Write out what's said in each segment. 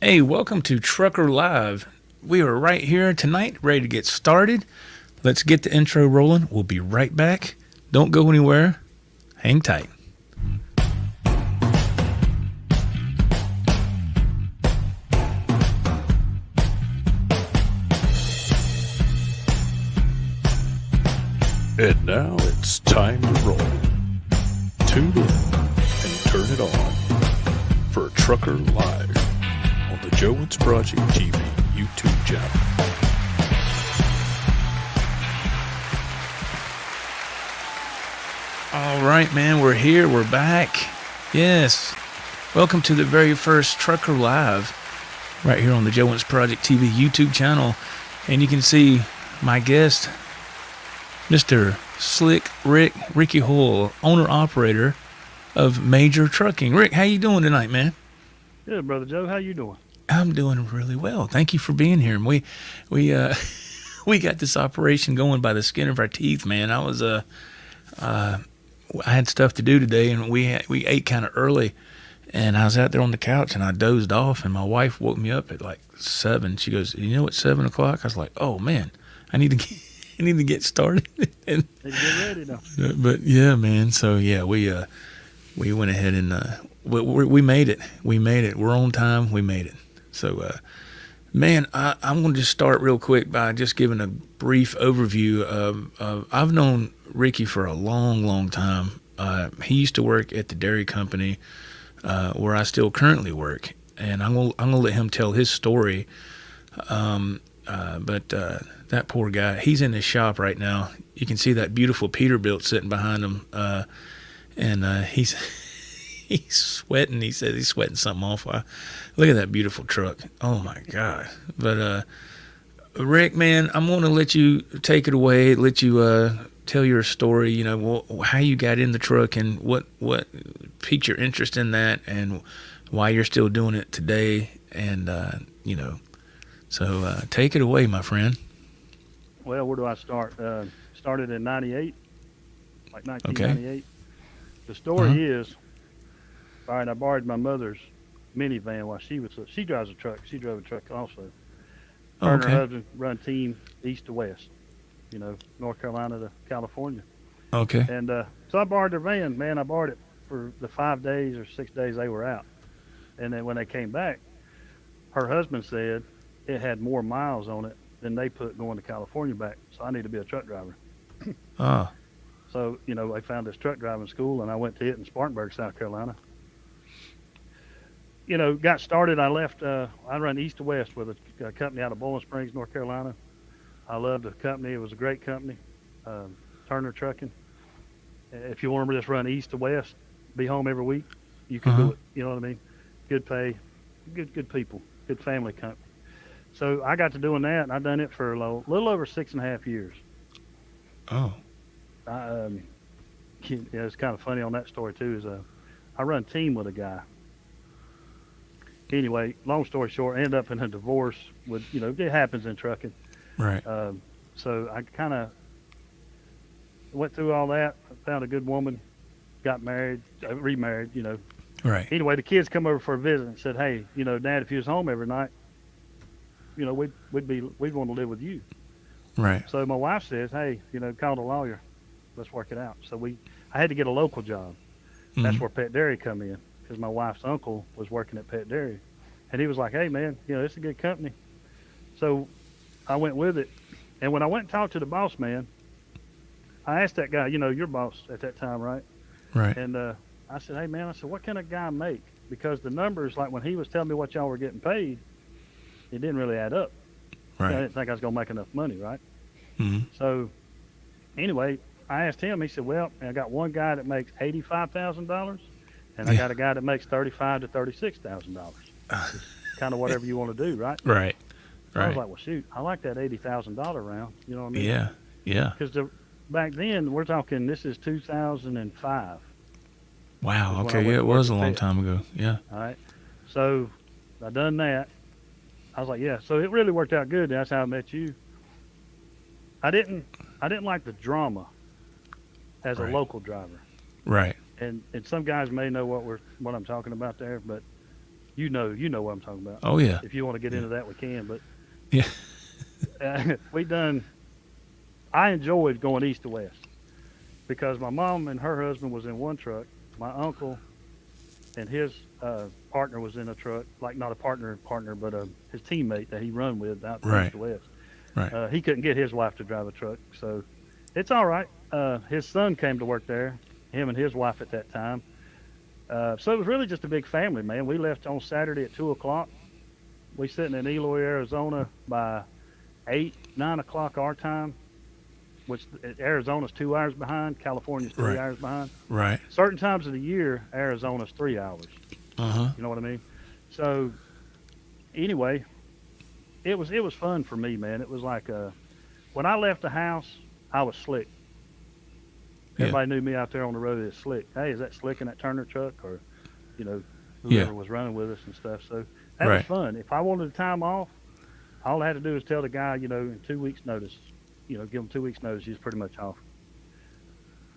Hey, welcome to Trucker Live. We are right here tonight, ready to get started. Let's get the intro rolling. We'll be right back. Don't go anywhere. Hang tight. And now it's time to roll. Tune in and turn it on for Trucker Live on the Wentz Project TV YouTube channel. All right, man, we're here. We're back. Yes. Welcome to the very first Trucker Live right here on the Wentz Project TV YouTube channel. And you can see my guest, Mr. Slick Ricky Hoyle, owner-operator of Major Trucking. Rick, how you doing tonight, man? Good, Brother Joe. How you doing? I'm doing really well. Thank you for being here. We we got this operation going by the skin of our teeth, man. I had stuff to do today, and we ate kind of early, and I was out there on the couch, and I dozed off, and my wife woke me up at like 7. She goes, "You know it's 7 o'clock?" I was like, "Oh man, I need to get started." And, Get ready now. but yeah, man. So yeah, we went ahead and we made it. We made it. We're on time. We made it. So, man, I'm going to just start real quick by just giving a brief overview of I've known Ricky for a long, long time. He used to work at the dairy company where I still currently work, and I'm gonna let him tell his story. But that poor guy, he's in his shop right now. You can see that beautiful Peterbilt sitting behind him, and he's sweating. He says he's sweating something off. Look at that beautiful truck. Oh my God. But Rick, man, I'm going to let you take it away. Let you tell your story. You know, how you got in the truck and what piqued your interest in that, and why you're still doing it today. And so take it away, my friend. Well, where do I start? Started in 98, like 1998. Okay. The story is, all right, I borrowed my mother's minivan while she drives a truck. She drove a truck also. Her and her husband run team east to west, North Carolina to California. Okay. And so I borrowed their van. Man, I borrowed it for the 5 days or 6 days they were out. And then when they came back, her husband said it had more miles on it than they put going to California back. So I need to be a truck driver. Ah. So, I found this truck driving school, and I went to it in Spartanburg, South Carolina. Got started. I left. I run east to west with a company out of Bowling Springs, North Carolina. I loved the company. It was a great company, Turner Trucking. If you want to just run east to west, be home every week, you can do it. You know what I mean? Good pay, good people, good family company. So I got to doing that, and I've done it for a little over 6.5 years. Oh. It's kind of funny on that story too. Is I run team with a guy. Anyway, long story short, I ended up in a divorce with, it happens in trucking. Right. So I kind of went through all that, found a good woman, got married, remarried, Right. Anyway, the kids come over for a visit and said, "Hey, Dad, if you was home every night, we'd want to live with you." Right. So my wife says, "Hey, call the lawyer. Let's work it out." So I had to get a local job. That's where Pet Dairy come in, because my wife's uncle was working at Pet Dairy. And he was like, "Hey, man, it's a good company." So I went with it. And when I went and talked to the boss man, I asked that guy, your boss at that time, right? Right. And I said, "Hey, man," I said, "what can a guy make?" Because the numbers, like when he was telling me what y'all were getting paid, it didn't really add up. Right. I didn't think I was going to make enough money, right? Mm-hmm. So anyway, I asked him. He said, "Well, I got one guy that makes $85,000, and I got a guy that makes $35,000 to $36,000. Kind of whatever you want to do, right?" Right. So I was like, "Well, shoot, I like that $80,000 round." You know what I mean? Yeah. Yeah. Because back then, we're talking. This is 2005. Wow. Okay. Yeah, it was a long time ago. Yeah. All right. So I done that. I was like, "Yeah." So it really worked out good. That's how I met you. I didn't like the drama as a local driver. Right. And some guys may know what I'm talking about there, but You know what I'm talking about. Oh yeah. If you want to get into that, we can. But Yeah. I enjoyed going east to west because my mom and her husband was in one truck. My uncle and his partner was in a truck, like not a partner, but his teammate that he run with out Right. east to west. Right. He couldn't get his wife to drive a truck, so it's all right. His son came to work there, him and his wife at that time. So it was really just a big family, man. We left on Saturday at 2 o'clock. We sitting in Eloy, Arizona by 8, 9 o'clock our time, which Arizona's 2 hours behind. California's 3 Right. hours behind. Right. Certain times of the year, Arizona's 3 hours. Uh-huh. You know what I mean? So anyway, it was fun for me, man. It was like when I left the house, I was slick. Yeah. Everybody knew me out there on the road as Slick. Hey, is that Slick in that Turner truck? Or, whoever Yeah. was running with us and stuff. So that was Right. fun. If I wanted time off, all I had to do was tell the guy, in 2 weeks' notice, give him 2 weeks' notice, he's pretty much off.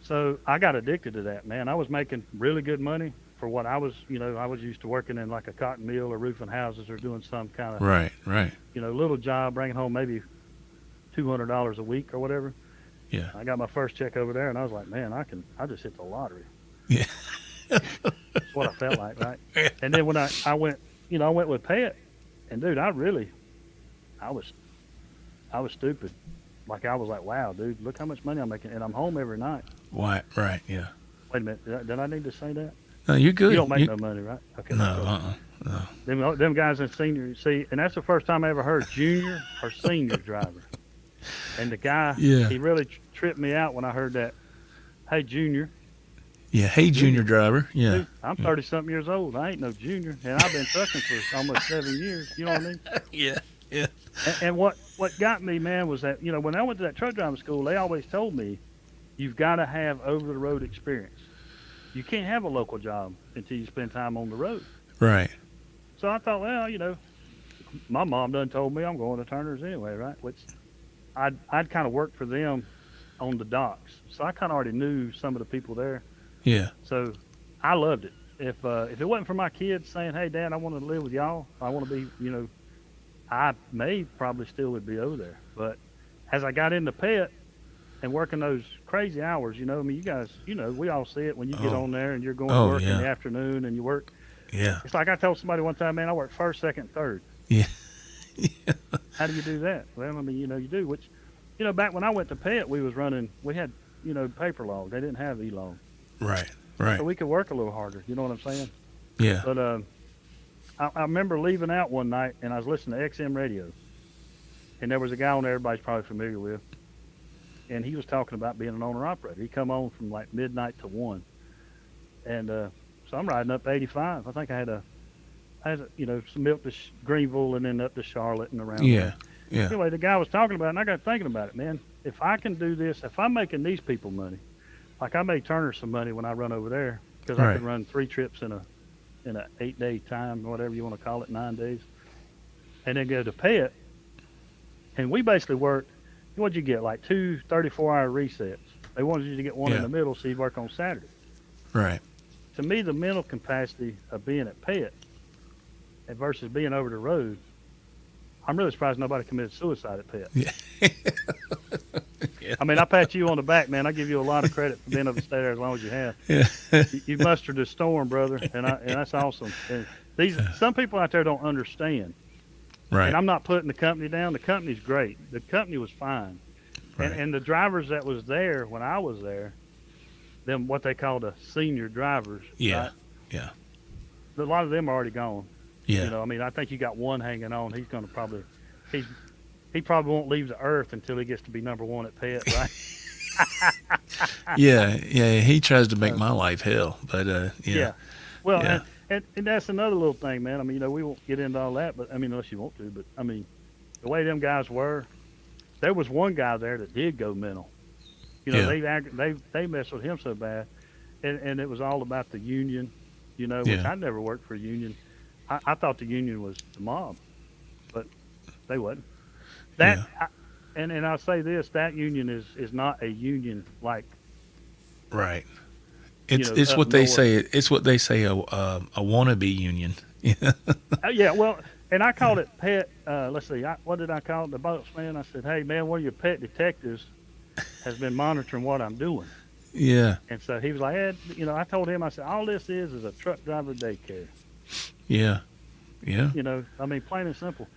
So I got addicted to that, man. I was making really good money for what I was, I was used to working in like a cotton mill or roofing houses or doing some kind of, Right. Right. little job, bringing home maybe $200 a week or whatever. Yeah. I got my first check over there, and I was like, man, I just hit the lottery. Yeah. That's what I felt like, right? And then when I went, I went with Pet, and dude, I was stupid. Like I was like, wow, dude, look how much money I'm making, and I'm home every night. Why? Right. Yeah. Wait a minute, did I need to say that? No, you're good. You don't make no money, right? Okay. No. No. Them guys in senior, see, and that's the first time I ever heard junior or senior driver. And the guy, Yeah. he really tripped me out when I heard that. Hey, junior. Yeah. Hey, junior driver. Yeah. Dude, I'm 30-something years old. I ain't no junior, and I've been trucking for almost 7 years. You know what I mean? Yeah. Yeah. And what got me, man, was that, when I went to that truck driving school, they always told me, you've got to have over-the-road experience. You can't have a local job until you spend time on the road. Right. So I thought, well, my mom done told me I'm going to Turner's anyway, right? Which I'd kind of worked for them on the docks, so I kind of already knew some of the people there. Yeah. So I loved it. If it wasn't for my kids saying, hey, Dad, I want to live with y'all, I want to be, I probably still would be over there. But as I got into Pet and working those crazy hours, you guys, we all see it when you get on there and you're going to work in the afternoon and you work. Yeah. It's like I told somebody one time, man, I work first, second, third. Yeah. How do you do that? Well, I mean, you do, which, back when I went to Pet, we had, paper log. They didn't have E-log. Right. Right. So we could work a little harder. You know what I'm saying? Yeah. But I remember leaving out one night, and I was listening to XM radio. And there was a guy on there everybody's probably familiar with. And he was talking about being an owner-operator. He come on from like midnight to 1. And so I'm riding up 85. I think I had some milk to Greenville and then up to Charlotte and around Yeah. there. Yeah. Anyway, the guy was talking about it, and I got thinking about it, man. If I can do this, if I'm making these people money, like I made Turner some money when I run over there because I could run 3 trips in a 8-day time, whatever you want to call it, 9 days, and then go to Pet. And we basically worked, what'd you get, like 2 34-hour resets. They wanted you to get one in the middle so you'd work on Saturday. Right. To me, the mental capacity of being at Pet versus being over the road, I'm really surprised nobody committed suicide at Pet. Yeah. I mean, I pat you on the back, man. I give you a lot of credit for being able to stay there as long as you have. Yeah. You mustered the storm, brother, and that's awesome. And some people out there don't understand. Right. And I'm not putting the company down. The company's great. The company was fine. Right. And the drivers that was there when I was there, them what they call the senior drivers. Yeah. Right? Yeah. A lot of them are already gone. Yeah. I mean, I think you got one hanging on. He's going to he probably won't leave the earth until he gets to be number 1 at Pet, right? Yeah. He tries to make my life hell, but Yeah. Well, Yeah. And that's another little thing, man. I mean, we won't get into all that, but I mean, unless you want to. But I mean, the way them guys were, there was one guy there that did go mental. They messed with him so bad, and it was all about the union. Which I never worked for a union. I thought the union was the mob, but they wasn't. And I'll say this: that union is not a union like. Right. It's what they say. It's what they say. A wannabe union. Yeah. Yeah, well, and I called it pet. Let's see, what did I call it? The boatsman. I said, "Hey, man, one of your pet detectives has been monitoring what I'm doing." Yeah. And so he was like, Ed, I told him, I said, all this is a truck driver daycare. Yeah. Yeah. I mean, plain and simple.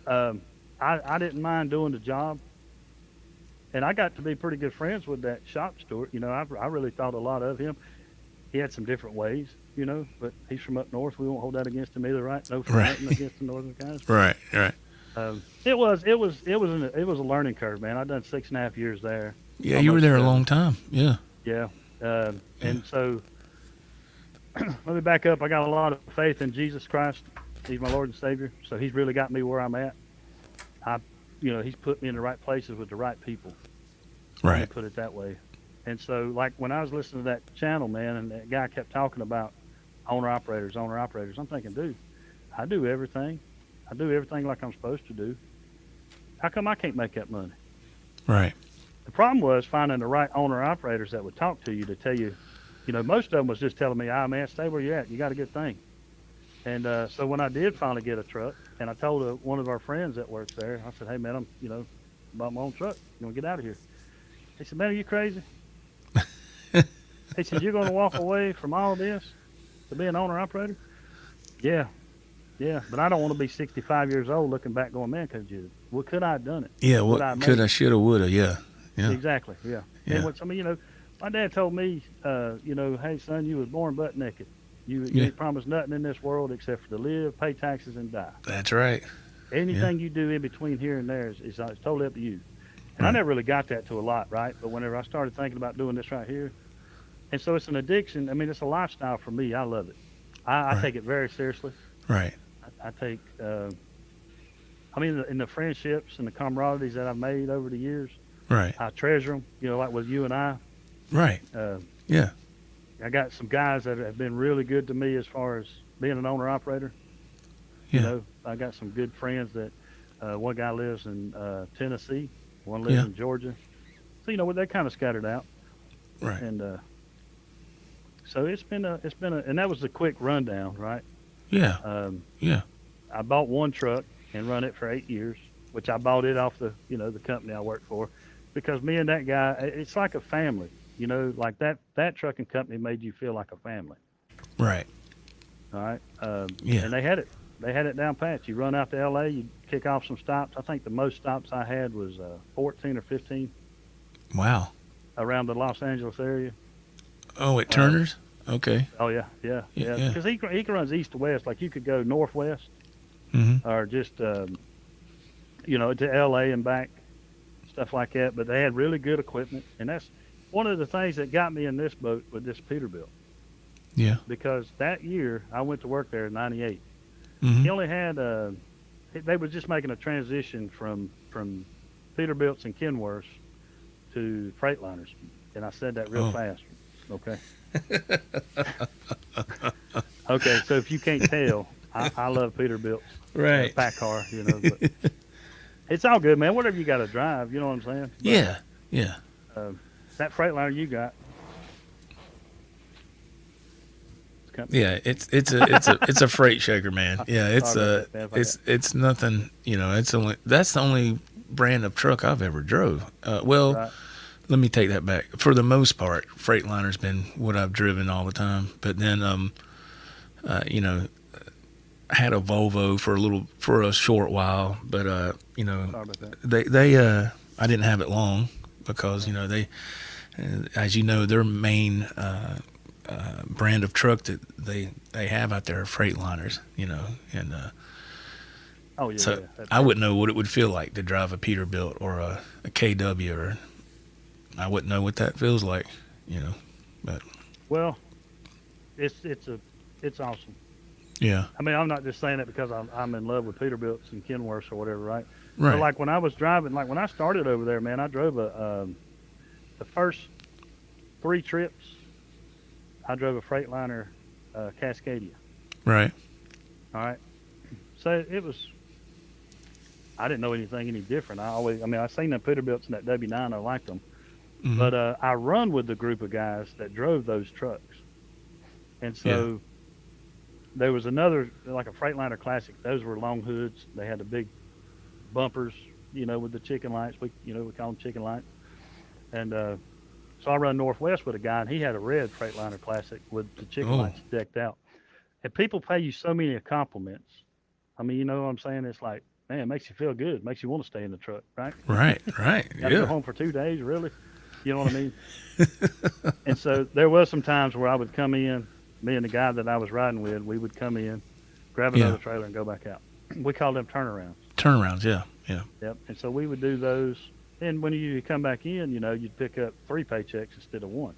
I didn't mind doing the job, and I got to be pretty good friends with that shop steward. I really thought a lot of him. He had some different ways, but he's from up north. We won't hold that against him either, right? No, for Right. nothing against the northern guys. Right. Right. It was a learning curve, man. I done 6.5 years there. Yeah, you were there a long time. Yeah. Yeah. And so let me back up. I got a lot of faith in Jesus Christ. He's my Lord and Savior. So he's really got me where I'm at. He's put me in the right places with the right people. Let me Right. put it that way. And so, like, when I was listening to that channel, man, and that guy kept talking about owner-operators, I'm thinking, dude, I do everything. I do everything like I'm supposed to do. How come I can't make that money? Right. The problem was finding the right owner-operators that would talk to you to tell you, most of them was just telling me, man, stay where you're at. You got a good thing. And so when I did finally get a truck, and I told one of our friends that works there, I said, hey, man, I'm, bought my own truck. You want to get out of here? He said, man, are you crazy? He said, you're going to walk away from all this to be an owner-operator? Yeah. Yeah, but I don't want to be 65 years old looking back going, man, could I have done it? Yeah. Would What I could make I, shoulda, woulda? Yeah. Yeah. Exactly, yeah. Yeah. And my dad told me, hey, son, you was born butt naked. You Yeah. ain't promised nothing in this world except for to live, pay taxes, and die. That's right. Anything you do in between here and there is totally up to you. And I Right. never really got that to a lot, right? But whenever I started thinking about doing this right here, and so it's an addiction. I mean, it's a lifestyle for me. I love it. I Right. take it very seriously. Right. I take, in the friendships and the camaraderies that I've made over the years, Right. I treasure them, like with you and I. Right. Yeah. I got some guys that have been really good to me as far as being an owner-operator. Yeah. I got some good friends that one guy lives in Tennessee, one lives Yeah. in Georgia. So, they're kind of scattered out. Right. And so it's been and that was the quick rundown, right? Yeah. Yeah. I bought one truck and run it for 8 years, which I bought it off the company I work for, because me and that guy, it's like a family, like that trucking company made you feel like a family. Right. All right. Yeah. And they had it down pat. You run out to LA, you kick off some stops. I think the most stops I had was 14 or 15 Wow. around the Los Angeles area. Oh, at Turner's? Okay. Oh yeah. Yeah. Because he runs east to west. Like you could go northwest Mm-hmm. or just to LA and back, stuff like that. But they had really good equipment, and that's one of the things that got me in this boat with this Peterbilt. Yeah. Because that year I went to work there in '98. Mm-hmm. He only had they were just making a transition from Peterbilts and Kenworths to Freightliners, and I said that real Oh. fast. Okay. Okay, so if you can't tell, I love Peterbilts. Right. Pack car, But it's all good, man. Whatever you got to drive, you know what I'm saying? But, Yeah. Yeah. that Freightliner you got. Yeah, it's a freight shaker, man. Yeah, it's Sorry about that, man. it's nothing. That's the only brand of truck I've ever drove. Well, Right. let me take that back. For the most part, Freightliner's been what I've driven all the time. But then, I had a Volvo for a short while. But Sorry about that. they I didn't have it long because they, as you know, their main brand of truck that they have out there are Freightliners, and Oh yeah. so yeah. That's I wouldn't know what it would feel like to drive a Peterbilt or a KW, or I wouldn't know what that feels like, but Well, it's awesome. yeah, I mean, I'm not just saying it because I'm in love with Peterbilts and Kenworths or whatever, right? right, But like when I was driving, like when I started over there, man, I drove the first 3 trips. I drove a Freightliner Cascadia. right, All right. So it was. I didn't know anything any different. I seen them Peterbilts in that W9. I liked them. Mhm. But I run with the group of guys that drove those trucks. And so there was another, like a Freightliner Classic. Those were long hoods. They had the big bumpers, with the chicken lights. We call them chicken lights. And so I run Northwest with a guy, and he had a red Freightliner Classic with the chicken lights decked out. And people pay you so many compliments. I mean, you know what I'm saying? It's like, man, it makes you feel good. It makes you want to stay in the truck, right? Right. Got to go home for 2 days, really? You know what I mean? And so there was some times where I would come in, me and the guy that I was riding with, we would come in, grab another trailer, and go back out. We called them turnarounds. Turnarounds, yeah. Yep. And so we would do those. And when you come back in, you'd pick up 3 paychecks instead of 1.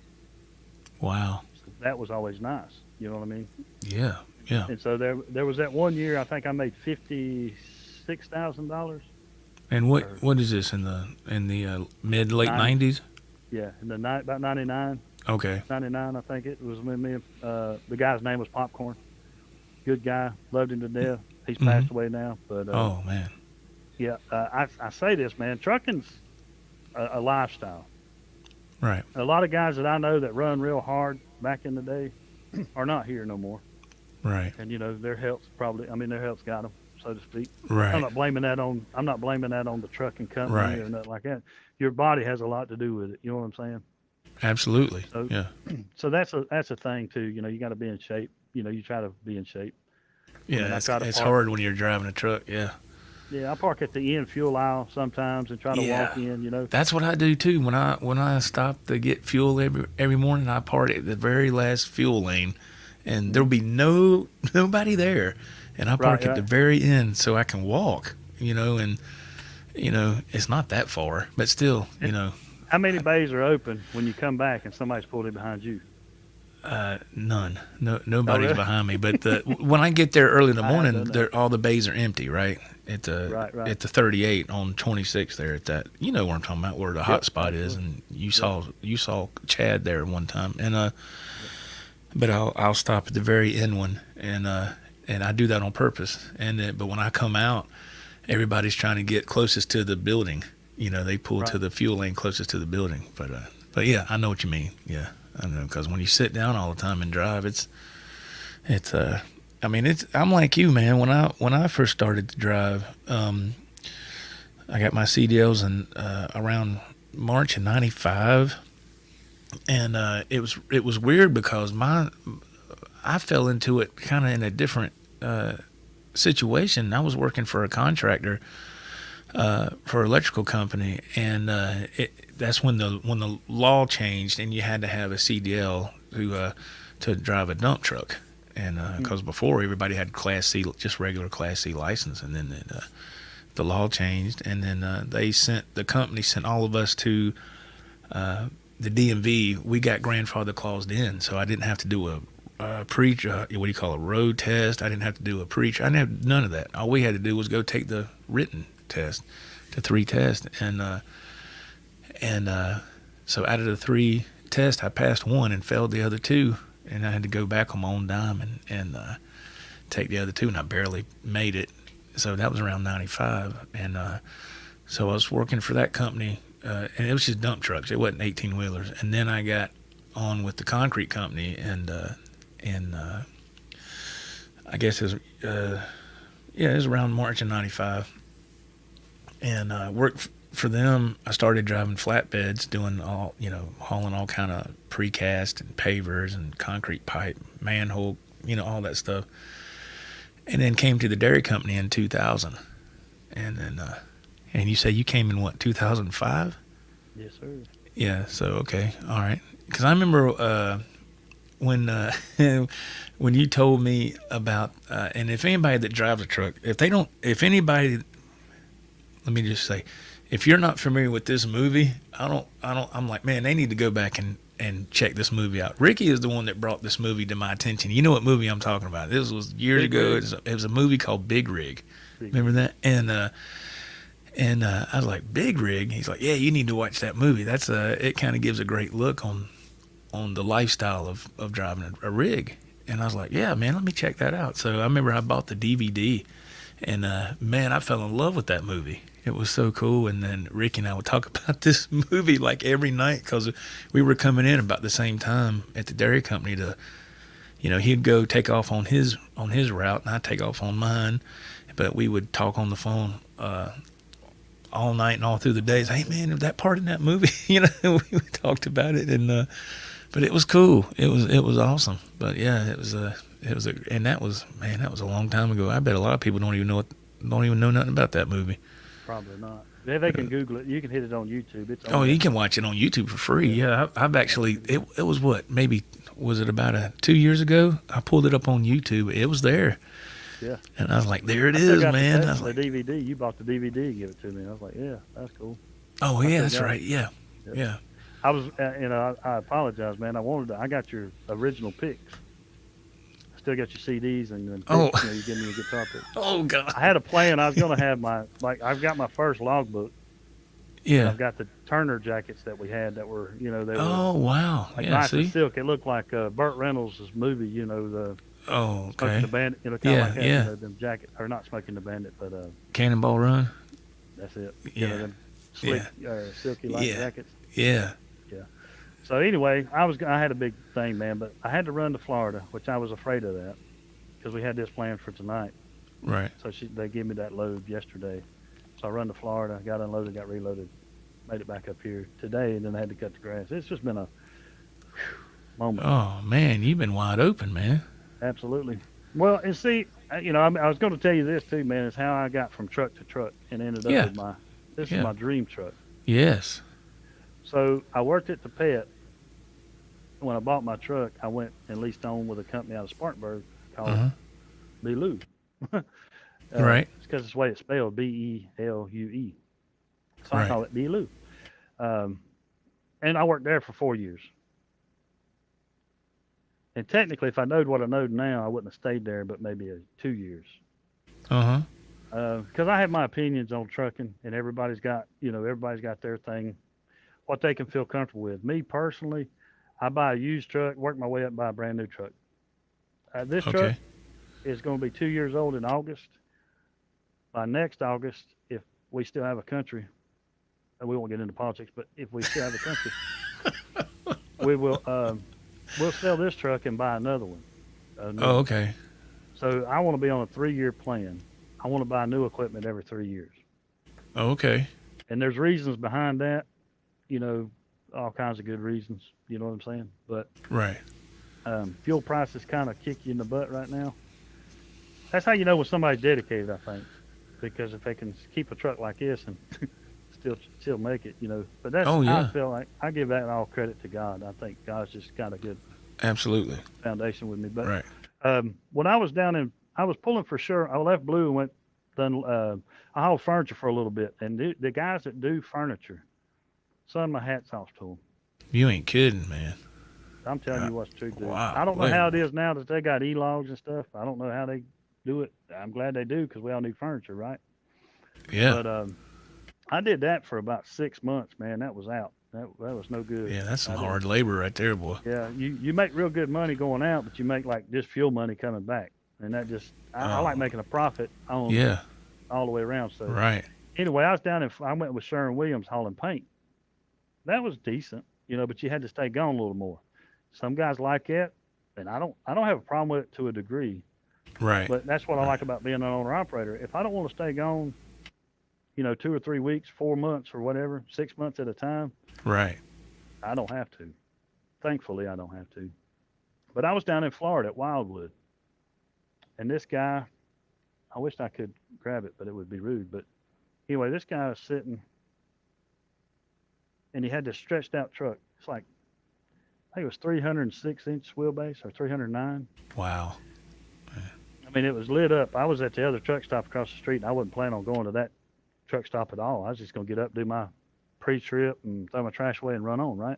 Wow. So that was always nice. You know what I mean? Yeah. And so there was that one year, I think I made $56,000. And what is this in the mid late 90s? Yeah, in the about 99. Okay. 99, I think it was. Me and the guy's name was Popcorn. Good guy, loved him to death. He's passed away now, but oh man. Yeah, I say this, man. Trucking's a lifestyle. Right. A lot of guys that I know that run real hard back in the day are not here no more. Right. And their health's their health's got them, so to speak. Right. I'm not blaming that on the trucking company or nothing like that. Your body has a lot to do with it. You know what I'm saying? Absolutely. So, yeah. So that's a thing too. You got to be in shape. You try to be in shape. Yeah, it's hard when you're driving a truck. Yeah. Yeah, I park at the end fuel aisle sometimes and try to walk in. That's what I do too. When I stop to get fuel every morning, I park at the very last fuel lane, and there'll be nobody there, and I park at the very end so I can walk. And it's not that far, but still, How many bays are open when you come back and somebody's pulled in behind you? None. Nobody's behind me. But when I get there early in the morning, all the bays are empty. Right at the 38 on 26 there at that. You know where I'm talking about, where the hot spot is, and you saw Chad there one time, and but I'll stop at the very end one, and I do that on purpose. But when I come out, everybody's trying to get closest to the building. They pull to the fuel lane closest to the building. But yeah, I know what you mean. Yeah. I know, because when you sit down all the time and drive, I'm like you, man. When I first started to drive, I got my CDLs in around March of '95, and it was weird because I fell into it kind of in a different situation. I was working for a contractor for an electrical company, and that's when the law changed, and you had to have a CDL to drive a dump truck, and because before everybody had Class C, just regular Class C license, and then the law changed, and then the company sent all of us to the DMV. We got grandfather claused in, so I didn't have to do a road test. I didn't have to do a preach. I didn't have none of that. All we had to do was go take the written test, the 3 tests, and so out of the 3 tests, I passed 1 and failed the other 2, and I had to go back on my own dime and take the other 2, and I barely made it. So that was around 95, and so I was working for that company, and it was just dump trucks. It wasn't 18-wheelers. And then I got on with the concrete company, and I guess it was around March of 95. And worked for them. I started driving flatbeds, doing hauling all kind of precast and pavers and concrete pipe, manhole, all that stuff. And then came to the dairy company in 2000. And then, and you say you came in what, 2005? Yes, sir. Yeah. So okay, all right. Because I remember when you told me about, and if anybody that drives a truck, let me just say, if you're not familiar with this movie, I'm like, man, they need to go back and check this movie out. Ricky is the one that brought this movie to my attention. You know what movie I'm talking about. This was years ago. It was a movie called Big Rig. Remember that? And I was like, Big Rig? He's like, yeah, you need to watch that movie. That's it kind of gives a great look on the lifestyle of driving a rig. And I was like, yeah, man, let me check that out. So I remember I bought the DVD, and man, I fell in love with that movie. It was so cool. And then Ricky and I would talk about this movie like every night, because we were coming in about the same time at the dairy company to, he'd go take off on his route, and I'd take off on mine. But we would talk on the phone all night and all through the days. Hey man, that part in that movie, we talked about it, and but it was cool. It was awesome. But yeah, it was and that was a long time ago. I bet a lot of people don't even know nothing about that movie. Probably not. Yeah, they can Google it. You can hit it on YouTube. It's on Oh, there. you can watch it on YouTube for free. Yeah, I've actually. It was what, maybe was it about 2 years ago? I pulled it up on YouTube. It was there. Yeah. And I was like, there it I still is, got man. I The, was the like, DVD. You bought the DVD and give it to me. I was like, yeah, that's cool. oh I yeah, still that's got it. right. Yeah, Yep. yeah. I was, I apologize, man. I got your original picks. I still got your CDs and then picks, you give me your guitar picks. Oh God. I had a plan. I was going to have I've got my first logbook. Yeah. I've got the Turner jackets that we had that were, they were Oh wow. like Yeah. nice and See. silk. It looked like Burt Reynolds' movie, the Oh Smoking okay. the Bandit, kind Yeah, of like that, yeah. them jacket, or not Smoking the Bandit, but Cannonball Run. that's it. Yeah. Them slick, silky light Yeah. jackets. Yeah. So anyway, I had a big thing, man, but I had to run to Florida, which I was afraid of that because we had this planned for tonight. Right. So they gave me that load yesterday. So I run to Florida, got unloaded, got reloaded, made it back up here today, and then I had to cut the grass. It's just been a moment. Oh man, you've been wide open, man. Absolutely. Well, and see, I was going to tell you this too, man, is how I got from truck to truck and ended up Yeah. with this Yeah. is my dream truck. Yes. So I worked at the Pet. When I bought my truck, I went and leased on with a company out of Spartanburg called Uh-huh. Belue. Right. It's because it's the way it's spelled, Belue. So I Right. call it Belue. And I worked there for 4 years. And technically, if I knowed what I know now, I wouldn't have stayed there, but maybe 2 years. Uh huh. Because I have my opinions on trucking, and everybody's got their thing, what they can feel comfortable with. Me personally, I buy a used truck, work my way up, buy a brand new truck. This truck Okay. is going to be 2 years old in August. By next August, if we still have a country, and we won't get into politics, but if we still have a country, we will we'll sell this truck and buy another one. Oh okay. So I want to be on a 3-year plan. I want to buy new equipment every 3 years. Oh, okay. And there's reasons behind that, all kinds of good reasons. You know what I'm saying? But Right. fuel prices kind of kick you in the butt right now. That's how you know when somebody's dedicated, I think, because if they can keep a truck like this and still make it, But that's Oh, how I yeah. feel like. I give that all credit to God. I think God's just got a good Absolutely. foundation with me. But Right. when I was I was pulling for sure. I left Blue and I hauled furniture for a little bit, and the guys that do furniture, son, my hat's off to them. You ain't kidding, man. I'm telling you what's true, dude. Wow. I don't know Wait. how it is now that they got e-logs and stuff. I don't know how they do it. I'm glad they do because we all need furniture, right? Yeah. But I did that for about 6 months, man. That was out. That was no good. Yeah, that's some I didn't- hard labor right there, boy. Yeah, you make real good money going out, but you make like just fuel money coming back, and that just I like Oh. making a profit on Yeah. all the way around. So Right. anyway, I was I went with Sherwin-Williams hauling paint. That was decent, but you had to stay gone a little more. Some guys like that, and I don't have a problem with it to a degree, Right. but that's what I like about being an owner operator. If I don't want to stay gone, 2 or 3 weeks, 4 months or whatever, 6 months at a time, Right. I don't have to. Thankfully, I don't have to. But I was down in Florida at Wildwood, and this guy, I wish I could grab it, but it would be rude. But anyway, this guy was sitting, and he had this stretched out truck. It's like, I think it was 306-inch wheelbase or 309. Wow. I mean, it was lit up. I was at the other truck stop across the street, and I wasn't planning on going to that truck stop at all. I was just going to get up, do my pre-trip, and throw my trash away and run on, right?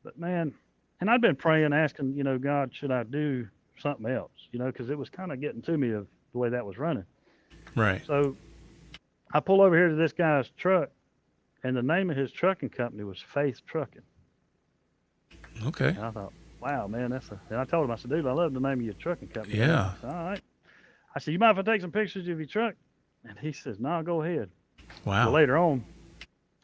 But, man, and I'd been praying, asking, God, should I do something else? Because it was kind of getting to me of the way that was running. Right. So I pull over here to this guy's truck, and the name of his trucking company was Faith Trucking. Okay. And I thought, wow, man, and I told him, I said, dude, I love the name of your trucking company. Yeah. Said, all right. I said, you mind if I take some pictures of your truck? And he says, no, go ahead. Wow. But later on,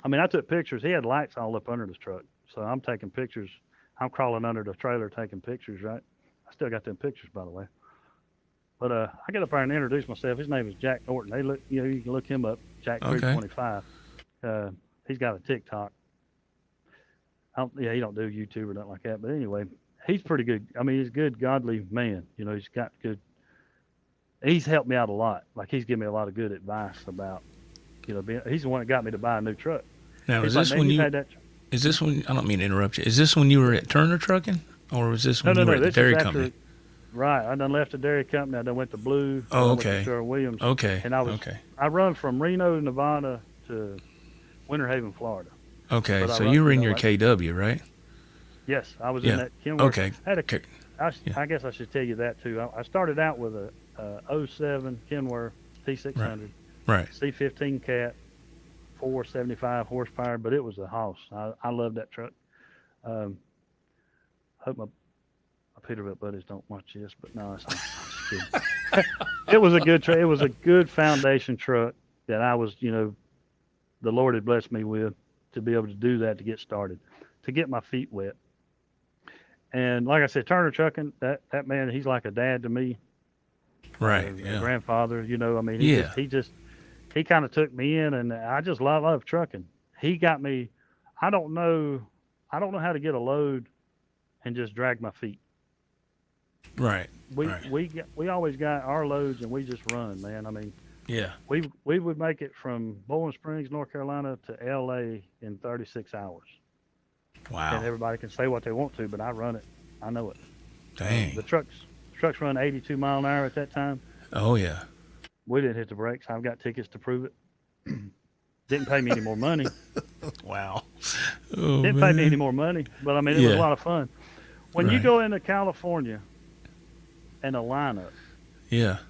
I took pictures. He had lights all up under his truck. So I'm taking pictures. I'm crawling under the trailer taking pictures, right? I still got them pictures, by the way. But I get up there and introduce myself. His name is Jack Norton. They look, you can look him up, Jack Okay. 325. He's got a TikTok. He don't do YouTube or nothing like that. But anyway, he's pretty good. I mean, he's a good, godly man. He's got good. He's helped me out a lot. Like he's given me a lot of good advice about, he's the one that got me to buy a new truck. Now, He's is like, this "Man, when you've you? had that Is this when? I don't mean to interrupt you. Is this when you were at Turner Trucking, or was this when you were at the This dairy is after, company? right. I done left the dairy company. I done went to Blue. Oh, I went to okay. Sherwin-Williams. Okay. And I run from Reno, Nevada to Winter Haven, Florida. Okay. But I So run, you were in your like, KW, right? yes, I was Yeah. in that Kenworth. Okay. I Yeah. I guess I should tell you that too. I started out with a '07 Kenworth T600 Right. C15 Cat, 475 horsepower, but it was a house. I love that truck. Hope my Peterbilt buddies don't watch this, but no, I'm just kidding. It was a good truck. It was a good foundation truck that I was, the Lord had blessed me with to be able to do that, to get started, to get my feet wet. And like I said, Turner Trucking, that man, he's like a dad to me. Right. A Yeah. grandfather, I mean, Yeah. he kind of took me in, and I just love trucking. He got me. I don't know how to get a load and just drag my feet. Right. We Right. we always got our loads and we just run, man. I mean, Yeah. we would make it from Bowling Springs, North Carolina to LA in 36 hours. Wow. And everybody can say what they want to, but I run it. I know it. Dang. The trucks run 82 mile an hour at that time. Oh yeah. We didn't hit the brakes. I've got tickets to prove it. Didn't pay me any more money. Wow. Oh, Didn't pay me any more money, but I mean, it was a Yeah. lot of fun. When you Right. go into California and a lineup, Yeah.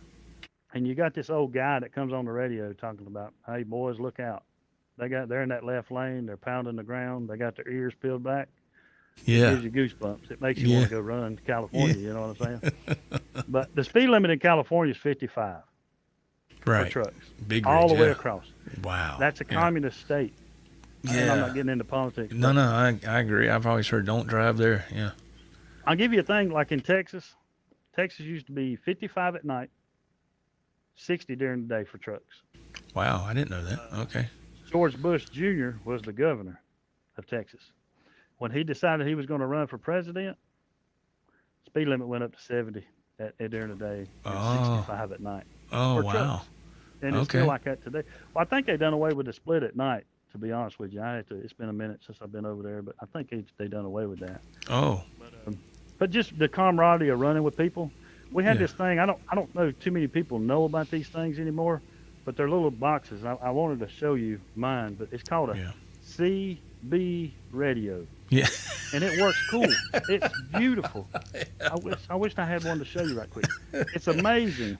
and you got this old guy that comes on the radio talking about, "Hey boys, look out! They're in that left lane. They're pounding the ground. They got their ears peeled back." It Yeah. gives you goosebumps. It makes you Yeah. want to go run to California. You know what I'm saying? But the speed limit in California is 55 for Right. trucks, Big all the rigs, way yeah. across. Wow. That's a Yeah. communist state. And I'm Yeah. not getting into politics. No, but no, I agree. I've always heard don't drive there. Yeah. I'll give you a thing like in Texas. Texas used to be 55 at night, 60 during the day for trucks. Wow. I didn't know that. Okay. George Bush Jr. was the governor of Texas. When he decided he was going to run for president, speed limit went up to 70 during the day and Oh. 65 at night. Oh, For wow. trucks. And it's Okay. still like that today. Well, I think they done away with the split at night, to be honest with you. It's been a minute since I've been over there, but I think they done away with that. Oh. But just the camaraderie of running with people. We had Yeah. this thing. I don't know too many people know about these things anymore, but they're little boxes. I wanted to show you mine, but it's called a Yeah. CB radio, Yeah. and it works cool. It's beautiful. I wish I had one to show you right quick. It's amazing.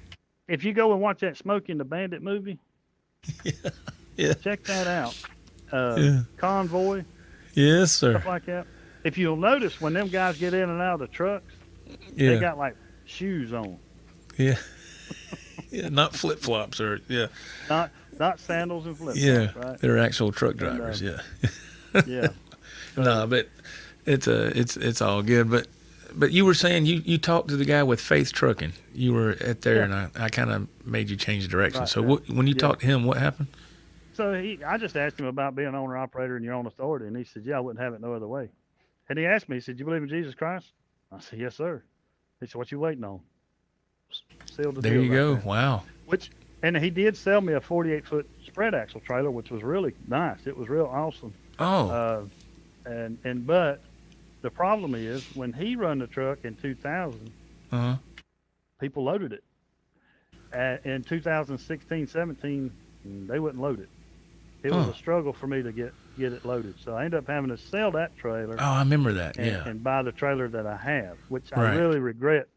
If you go and watch that Smokey and the Bandit movie, Yeah. check that out. Yeah. Convoy, Yes, sir. stuff like that. If you'll notice, when them guys get in and out of the trucks, Yeah. they got like shoes on. Yeah. Yeah. Not flip flops or yeah. Not sandals and flip-flops, Yeah. right? They're actual truck drivers. Yeah. Yeah. No, but it's all good. But you were saying you talked to the guy with Faith Trucking. You were at there, Yeah. and I kind of made you change direction. Right, So yeah. when you Yeah. talked to him, what happened? So I just asked him about being owner operator in your own authority, and he said, "Yeah, I wouldn't have it no other way." And he asked me, he said, "You believe in Jesus Christ?" I said, "Yes, sir." He said, "What you waiting on?" Sealed the There deal you right go. there. Wow. And he did sell me a 48-foot spread axle trailer, which was really nice. It was real awesome. Oh. But the problem is when he run the truck in 2000, Uh-huh. people loaded it. In 2016, 17, they wouldn't load it. It was Huh. a struggle for me to get it loaded. So I ended up having to sell that trailer Oh, I remember that. and, Yeah. and buy the trailer that I have, which Right. I really regret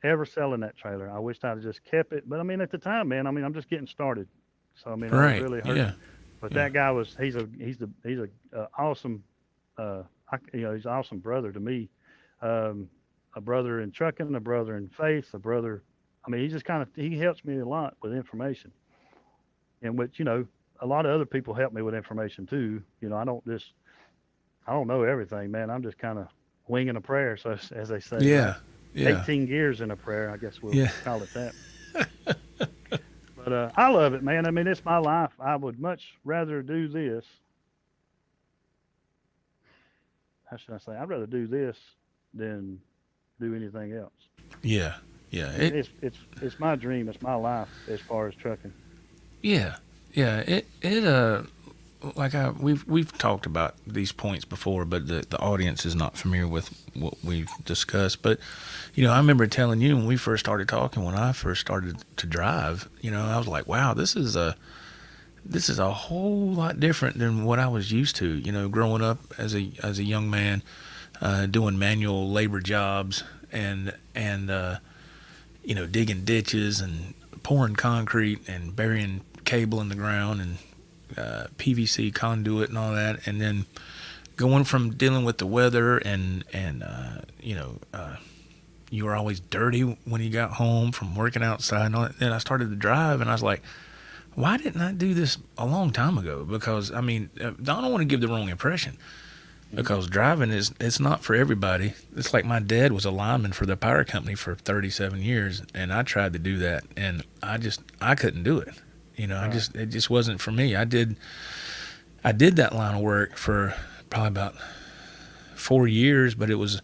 ever selling that trailer. I wished I'd have just kept it. But I mean, at the time, man, I'm just getting started. So I mean, I Right. was really hurt. Yeah. But Yeah. that guy he's a awesome, he's an awesome brother to me. A brother in trucking, a brother in faith, a brother. I mean, he helps me a lot with information, and which, a lot of other people help me with information too. I don't know everything, man. I'm just kind of winging a prayer, so as they say. Yeah. Yeah. 18 gears in a prayer, I guess we'll Yeah. call it that. But I love it, man. I mean, it's my life. I would much rather do this. How should I say? I'd rather do this than do anything else. Yeah. Yeah. It's my dream. It's my life as far as trucking. Yeah. Yeah. Like we've talked about these points before, but the audience is not familiar with what we've discussed. But I remember telling you when we first started talking, when I first started to drive, I was like, wow, this is a whole lot different than what I was used to. Growing up as a young man, doing manual labor jobs and digging ditches and pouring concrete and burying cable in the ground and PVC conduit and all that, and then going from dealing with the weather and you were always dirty when you got home from working outside and all that. Then I started to drive, and I was like, why didn't I do this a long time ago? Because I don't want to give the wrong impression, because driving it's not for everybody. It's like my dad was a lineman for the power company for 37 years, and I tried to do that, and I couldn't do it. It just wasn't for me. I did that line of work for probably about 4 years, but it was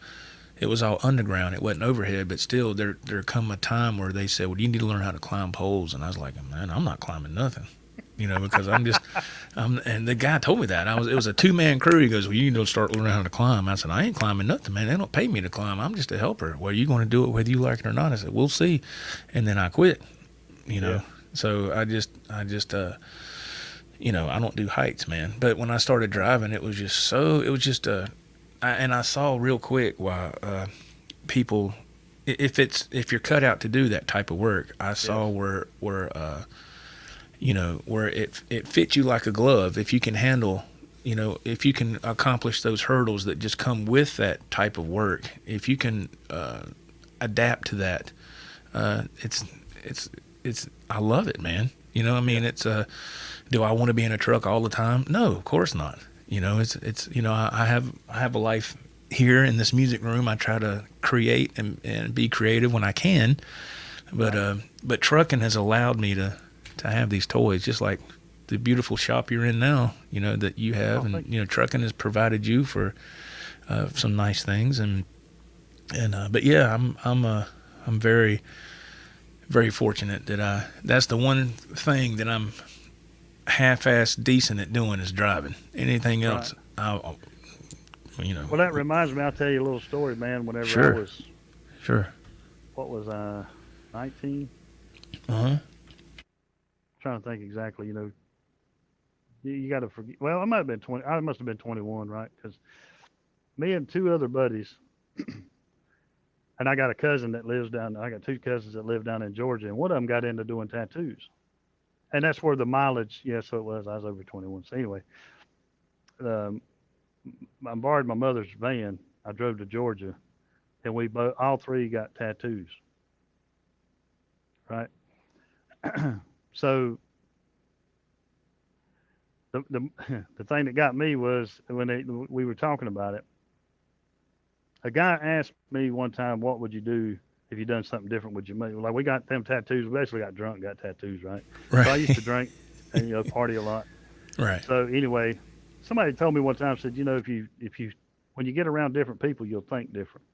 all underground. It wasn't overhead, but still there come a time where they said, well, you need to learn how to climb poles. And I was like, man, I'm not climbing nothing, because and the guy told me that. It was a 2-man crew. He goes, well, you need to start learning how to climb. I said, I ain't climbing nothing, man. They don't pay me to climb. I'm just a helper. Well, you're going to do it whether you like it or not. I said, we'll see. And then I quit, Yeah. So I don't do heights, man. But when I started driving, it was just and I saw real quick why people, if you're cut out to do that type of work, I saw where it fits you like a glove. If you can handle, if you can accomplish those hurdles that just come with that type of work, if you can adapt to that, it's I love it, man. It's do I want to be in a truck all the time? No, of course not. I have a life here in this music room. I try to create and be creative when I can, but trucking has allowed me to have these toys, just like the beautiful shop you're in now, that you have, and trucking has provided you for some nice things, but yeah, I'm very, very fortunate that that's the one thing that I'm half-assed decent at doing is driving. Anything else, Well, that reminds me. I'll tell you a little story, man. Whenever Sure. I was, Sure. what was I, 19? Trying to think exactly. You got to forget. Well, I might have been 20. I must have been 21, right? Because me and 2 other buddies, and I got a cousin that lives down. I got 2 cousins that live down in Georgia, and one of them got into doing tattoos. And that's where the mileage, so it was. I was over 21. So anyway, I borrowed my mother's van. I drove to Georgia, and we all 3 got tattoos. Right. So the the thing that got me was when we were talking about it. A guy asked me one time, "What would you do if you done something different with your money?" Like, we got them tattoos. We basically got drunk, got tattoos, right? Right. So I used to drink and party a lot. Right. So anyway, somebody told me one time, said, if you when you get around different people, you'll think different.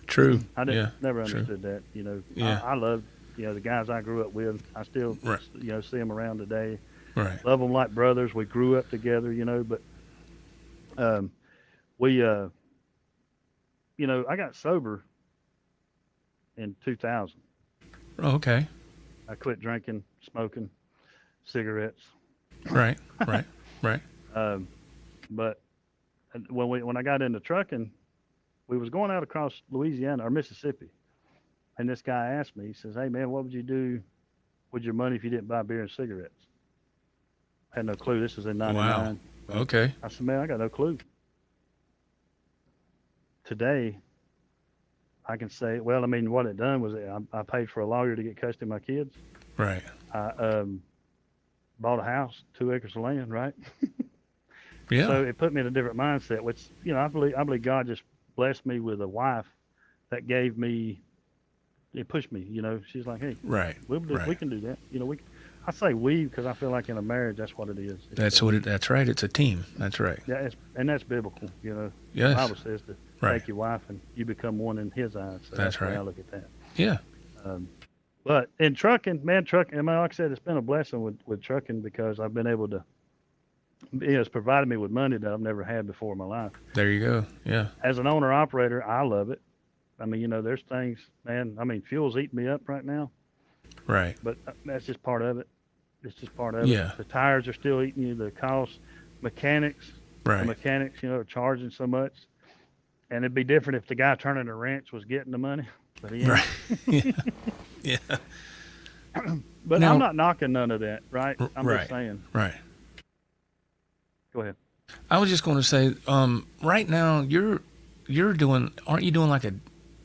True. I didn't Yeah. never True. understood that. Yeah. I love the guys I grew up with. I still Right. see them around today. Right. Love them like brothers. We grew up together. But we I got sober in 2000. Oh, okay. I quit drinking, smoking, cigarettes. Right. Right. Right. But when I got into trucking, we was going out across Louisiana or Mississippi, and this guy asked me. He says, "Hey man, what would you do with your money if you didn't buy beer and cigarettes?" I had no clue. This was in '99. Wow. Okay. I said, "Man, I got no clue." Today, I can say, well, what it done was I paid for a lawyer to get custody of my kids. Right. I bought a house, 2 acres of land, right? Yeah. So it put me in a different mindset, which I believe God just blessed me with a wife that gave me, it pushed me. You know, she's like, hey, Right. we'll do, Right. we can do that. You know, I say we because I feel like in a marriage that's what it is. That's right. It's a team. That's right. Yeah, and that's biblical. You know, Yes. the Bible says to Right. take your wife and you become one in His eyes. So That's the way right. I look at that. Yeah. But in trucking, man, trucking. I mean, like I said, it's been a blessing with trucking because I've been able to. It's provided me with money that I've never had before in my life. There you go. Yeah. As an owner operator, I love it. I mean, you know, there's things, man. I mean, fuel's eating me up right now, Right. but that's just part of it. It's just part of Yeah. it. The tires are still eating you. The cost, mechanics, Right. the mechanics, you know, are charging so much. And it'd be different if the guy turning the wrench was getting the money, but he ain't. Right. yeah. Yeah. But Now- I'm not knocking none of that, right? I'm right. just saying. Right. Go ahead. I was just going to say, right now you're doing, aren't you doing like a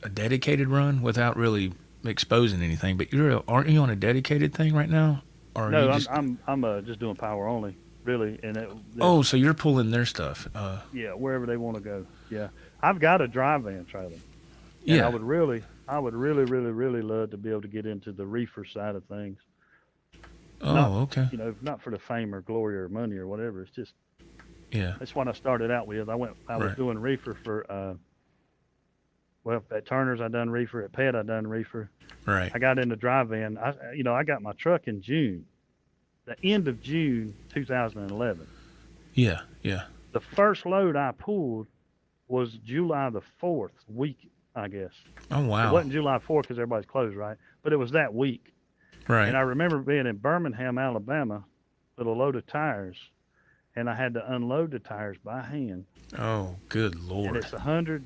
dedicated run without really exposing anything? But aren't you on a dedicated thing right now? Or No, you just, I'm just doing power only, really, and oh, so you're pulling their stuff? yeah, wherever they want to go. Yeah, I've got a dry van trailer. And Yeah. I would really, really love to be able to get into the reefer side of things. Oh, not- okay. You know, not for the fame or glory or money or whatever. It's just Yeah. that's what I started out with. I was Right. doing reefer for well, at Turner's I done reefer, at Pet I done reefer. Right. I got into dry van. I got my truck in June, the end of June 2011. Yeah. Yeah. The first load I pulled was July the 4th week, I guess. Oh, It wow. wasn't July 4th because everybody's closed, right? But it was that week. Right. And I remember being in Birmingham, Alabama with a load of tires, and I had to unload the tires by hand. Oh, good And Lord. it's 100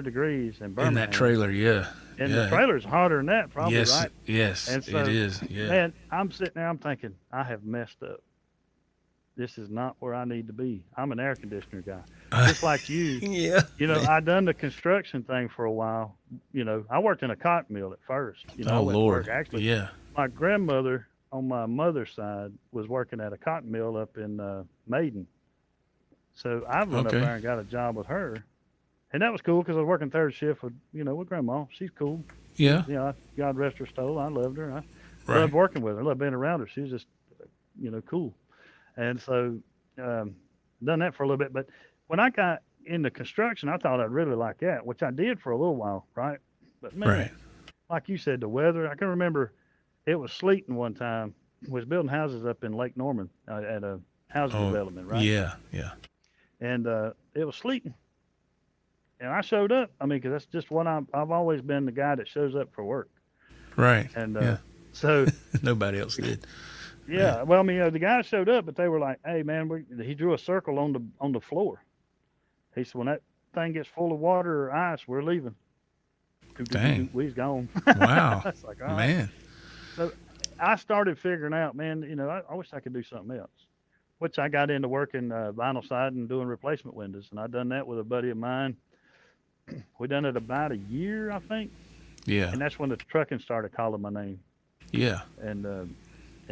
degrees in In Birmingham. that trailer, yeah. And yeah. the trailer's hotter than that, probably, yes. right? Yes. And so, it is. Yeah. Man, I'm sitting there, I'm thinking, I have messed up. This is not where I need to be. I'm an air conditioner guy. Just like you. Yeah. You know, I done the construction thing for a while. You know, I worked in a cotton mill at first. You know, I Oh, went to Lord. work. Actually, Yeah. my grandmother on my mother's side was working at a cotton mill up in Maiden. So I went up Okay. there and got a job with her. And that was cool because I was working third shift with Grandma. She's cool. Yeah. You know, God rest her soul. I loved her. I Right. loved working with her. I loved being around her. She was just, cool. And so, done that for a little bit. But when I got into construction, I thought I'd really like that, which I did for a little while, right? But man, Right. like you said, the weather. I can remember it was sleeting one time. We was building houses up in Lake Norman at a housing development, right? Yeah. Yeah. And it was sleeting. And I showed up. I mean, because that's just what I've always been the guy that shows up for work. Right. And yeah. so, Nobody else did. yeah. Well, I mean, the guys showed up, but they were like, "Hey, man," he drew a circle on the floor. He said, "When that thing gets full of water or ice, we're leaving." Dang. We's gone. Wow. That's like, all right. Man. So I started figuring out, man, I wish I could do something else. Which I got into working vinyl siding and doing replacement windows, and I done that with a buddy of mine. We done it about a year, I think, Yeah. and that's when the trucking started calling my name. Yeah. And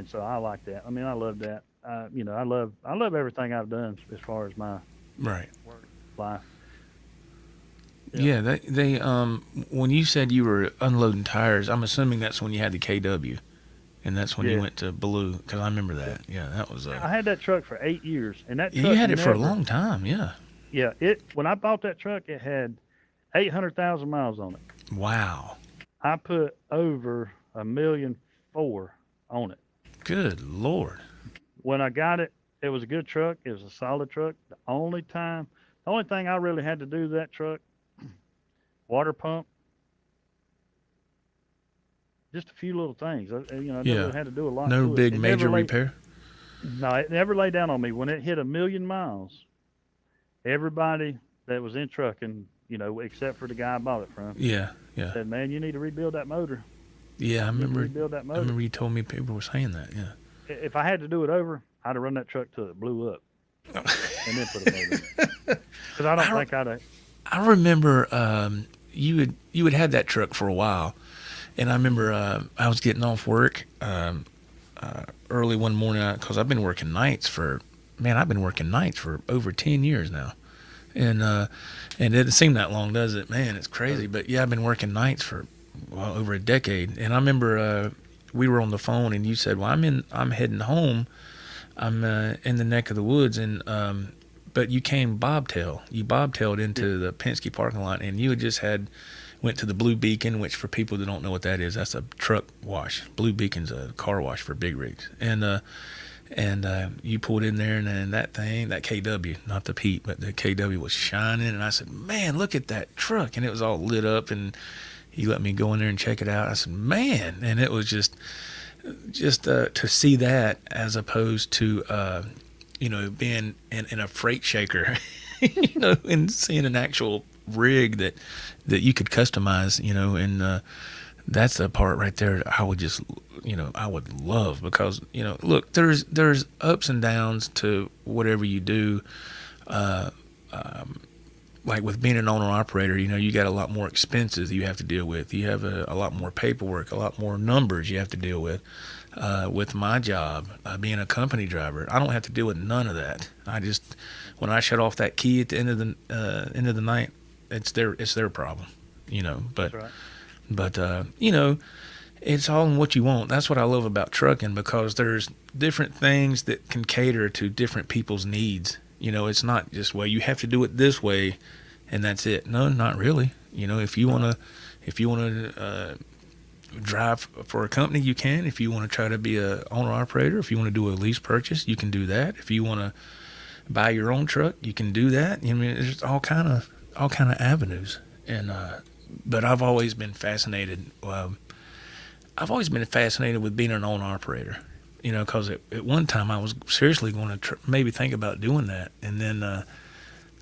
so I like that. I mean, I love that. I love everything I've done as far as my Right. work life. Yeah. They when you said you were unloading tires, I'm assuming that's when you had the KW, and that's when you Yeah. went to Blue, because I remember that. Yeah, that was I had that truck for 8 years, and that truck you had it for a never- long time. Yeah. Yeah, when I bought that truck, it had 800,000 miles on it. Wow. I put over 1.4 million on it. Good Lord. When I got it, it was a good truck. It was a solid truck. The only thing I really had to do to that truck, water pump, just a few little things. I never Yeah. really had to do a lot. No to big it major never laid- repair. No, it never laid down on me. When it hit 1 million miles, everybody that was in trucking, except for the guy I bought it from, Yeah. Yeah. said, "Man, you need to rebuild that motor. Yeah. I You need to remember. rebuild that I motor." remember you told me people were saying that. Yeah. If I had to do it over, I'd have run that truck till it blew up, and then put a motor. Because I don't think I'd have. I remember you had had that truck for a while, and I remember I was getting off work early one morning because I've been working nights for over 10 years now, and it doesn't seem that long, does it? Man, it's crazy. But yeah, I've been working nights for over a decade. And I remember we were on the phone, and you said, "Well, I'm heading home. I'm in the neck of the woods." And but you came bobtail. You bobtailed into the Penske parking lot, and you had just went to the Blue Beacon, which for people that don't know what that is, that's a truck wash. Blue Beacon's a car wash for big rigs. And you pulled in there, and then that KW, not the Pete, but the KW was shining. And I said, "Man, look at that truck." And it was all lit up, and you let me go in there and check it out. I said, "Man." And it was just to see that, as opposed to, being in a freight shaker, and seeing an actual rig that you could customize, and that's the part right there I would just, I would love, because, look, there's ups and downs to whatever you do. Like with being an owner operator, you got a lot more expenses that you have to deal with. You have a lot more paperwork, a lot more numbers you have to deal with. With my job, being a company driver, I don't have to deal with none of that. When I shut off that key at the end of the night, it's their problem, But, That's right. but it's all in what you want. That's what I love about trucking, because there's different things that can cater to different people's needs. It's not just, well, you have to do it this way, and that's it. No, not really. If you want to drive for a company, you can. If you want to try to be a owner operator, if you want to do a lease purchase, you can do that. If you want to buy your own truck, you can do that. There's all kind of avenues. And but I've always been fascinated. I've always been fascinated with being an owner operator. Because at one time I was seriously going to maybe think about doing that. And then I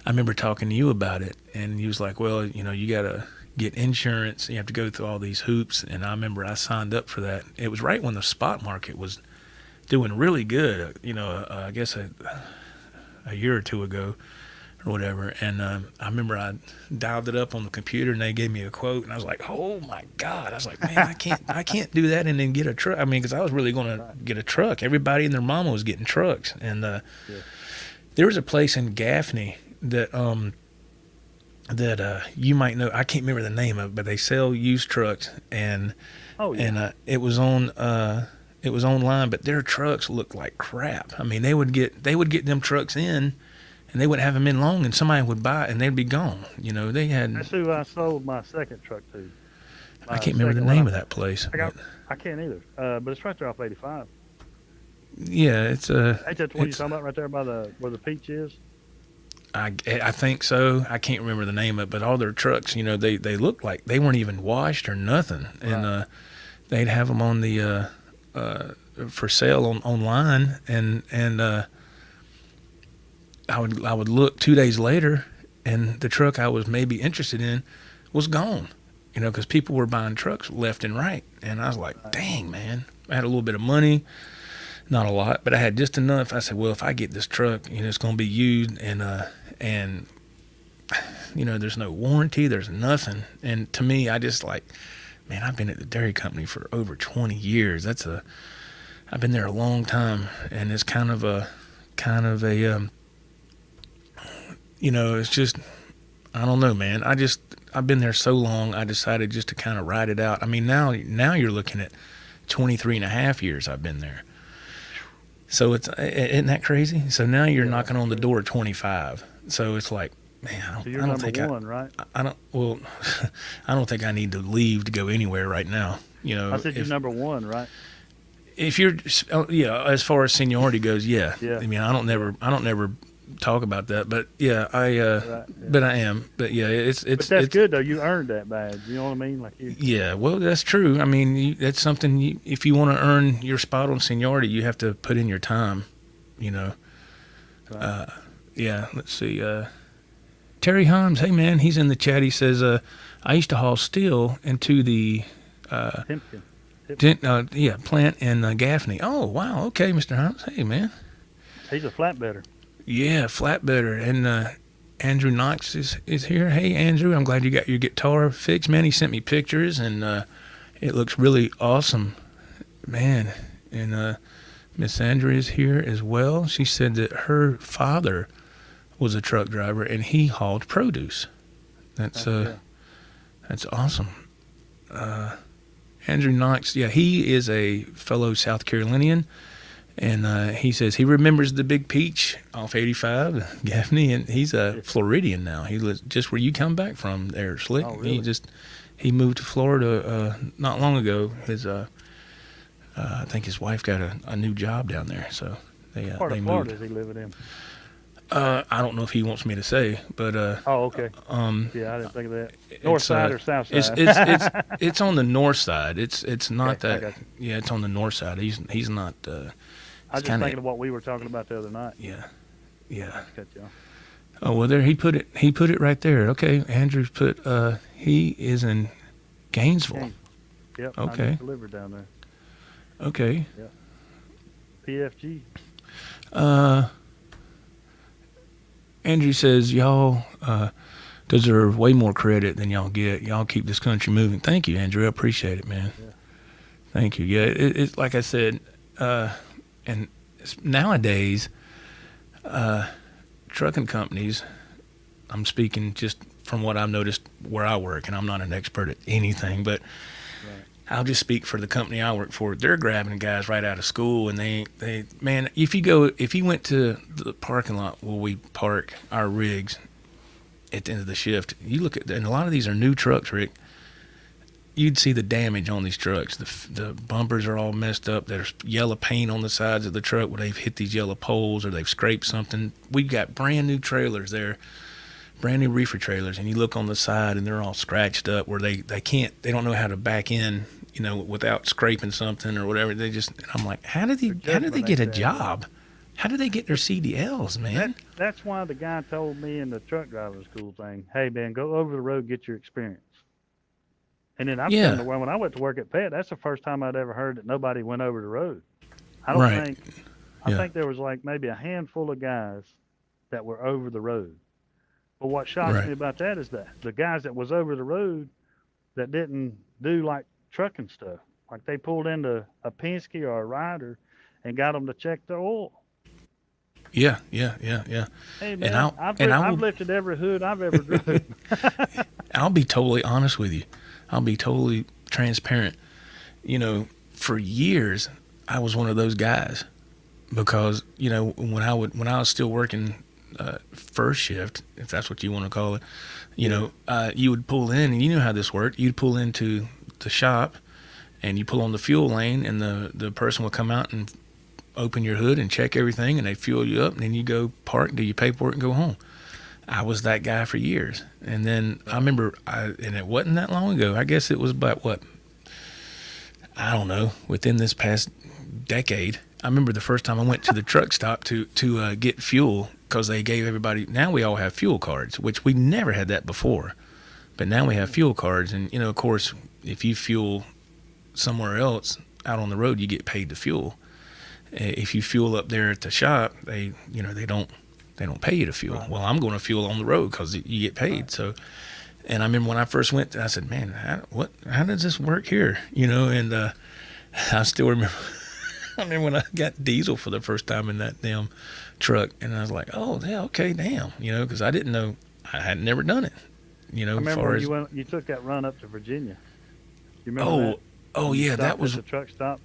remember talking to you about it, and you was like, "Well, you got to get insurance. You have to go through all these hoops." And I remember I signed up for that. It was right when the spot market was doing really good, I guess a year or two ago or whatever. And I remember I dialed it up on the computer, and they gave me a quote, and I was like, "Oh my God." I was like, "Man, I can't do that and then get a truck." Because I was really going to get a truck. Everybody and their mama was getting trucks. And there was a place in Gaffney that you might know. I can't remember the name of it, but they sell used trucks, and it was online, but their trucks looked like crap. They would get them trucks in, and they wouldn't have them in long, and somebody would buy it, and they'd be gone. They had. That's who I sold my second truck to. I can't remember the name of that place. I can't either. But it's right there off 85. Yeah, it's Ain't that the one you're talking about right there by where the Peach is? I think so. I can't remember the name of it, but all their trucks, they looked like they weren't even washed or nothing. And they'd have them on the for sale online, and I would look 2 days later, and the truck I was maybe interested in was gone, because people were buying trucks left and right. And I was like, "Dang, man." I had a little bit of money, not a lot, but I had just enough. I said, "Well, if I get this truck, it's going to be used, and there's no warranty, there's nothing." And to me, I just like, man, I've been at the dairy company for over 20 years. I've been there a long time, and it's kind of a it's just, I don't know, man. I've been there so long, I decided just to kind of ride it out. Now you're looking at 23 and a half years I've been there. So isn't that crazy? So now you're knocking on the door at 25. So it's like, man, So you're I don't number think one, right? I don't think I need to leave to go anywhere right now. I said you're number one, right? If you're, as far as seniority goes, yeah. Yeah. I don't never talk about that, but yeah, but I am. But yeah, it's But that's good though. You earned that badge. You know what I mean? Like yeah, well, that's true. That's something. If you want to earn your spot on seniority, you have to put in your time. Right. Yeah. Let's see. Terry Himes, hey man, he's in the chat. He says, "I used to haul steel into the Timken. plant in Gaffney." Oh wow, okay, Mr. Himes. Hey man. He's a flatbedder. Yeah, flatbedder. And Andrew Knox is here. Hey, Andrew, I'm glad you got your guitar fixed, man. He sent me pictures, and it looks really awesome, man. And Miss Andrea is here as well. She said that her father was a truck driver, and he hauled produce. That's Yeah. that's awesome. Andrew Knox, yeah, he is a fellow South Carolinian, and he says he remembers the Big Peach off 85, Gaffney, and he's a Floridian now. He lives just where you come back from there, Slick. Oh, really? He moved to Florida not long ago. I think his wife got a new job down there, so they What part they of Florida moved. is he living in? I don't know if he wants me to say, but Oh, okay. Yeah, I didn't think of that. North it's, side or south it's side? it's on the north side. It's not Okay, I that. got you. Yeah, it's on the north side. He's not. I was just kinda- thinking of what we were talking about the other night. Yeah. Cut you off. Oh well, there he put it right there. Okay, Andrew's put. He is in Gainesville. Gainesville. Yep. I Okay. just delivered down there. Okay. PFG. Andrew says y'all deserve way more credit than y'all get. Y'all keep this country moving. Thank you, Andrew. I appreciate it, man. Yeah. Thank you. Yeah, it's like I said, and nowadays, trucking companies. I'm speaking just from what I've noticed where I work, and I'm not an expert at anything, but I'll just speak for the company I work for. They're grabbing guys right out of school, and they man, if you went to the parking lot where we park our rigs at the end of the shift, you look at, and a lot of these are new trucks, Rick. You'd see the damage on these trucks. The bumpers are all messed up. There's yellow paint on the sides of the truck where they've hit these yellow poles or they've scraped something. We've got brand new trailers there, brand new reefer trailers, and you look on the side and they're all scratched up where they don't know how to back in, without scraping something or whatever. They just, and I'm like, how did they get a job? How did they get their CDLs, man? That's why the guy told me in the truck driving school thing, hey, man, go over the road, get your experience. And then I'm Yeah. when I went to work at PET, that's the first time I'd ever heard that nobody went over the road. I Right. Yeah. think there was like maybe a handful of guys that were over the road. But what shocks Right. me about that is that the guys that was over the road that didn't do like trucking stuff, like they pulled into a Penske or a Ryder and got them to check the oil. Yeah. Hey man, I'll- I've and I I've will- lifted every hood I've ever driven. I'll be totally honest with you. I'll be totally transparent. For years, I was one of those guys because, when I was still working first shift, if that's what you want to call it, you would pull in, and you know how this worked. You'd pull into the shop and you pull on the fuel lane, and the person will come out and open your hood and check everything, and they fuel you up, and then you go park, do your paperwork, and go home. I was that guy for years. And then I remember, and it wasn't that long ago. I guess it was about I don't know, within this past decade. I remember the first time I went to the truck stop to get fuel, because they gave everybody, now we all have fuel cards, which we never had that before. But now we have fuel cards. And, of course, if you fuel somewhere else out on the road, you get paid to fuel. If you fuel up there at the shop, they don't pay you to fuel. Right. Well, I'm going to fuel on the road because you get paid. Right. So, and I remember when I first went, I said, man, how does this work here? And I still remember, I remember when I got diesel for the first time in that damn truck, and I was like, oh, yeah, okay, damn, because I didn't know, I had never done it, I remember when you took that run up to Virginia. You remember that? Oh, You yeah, stopped that at was, the truck stop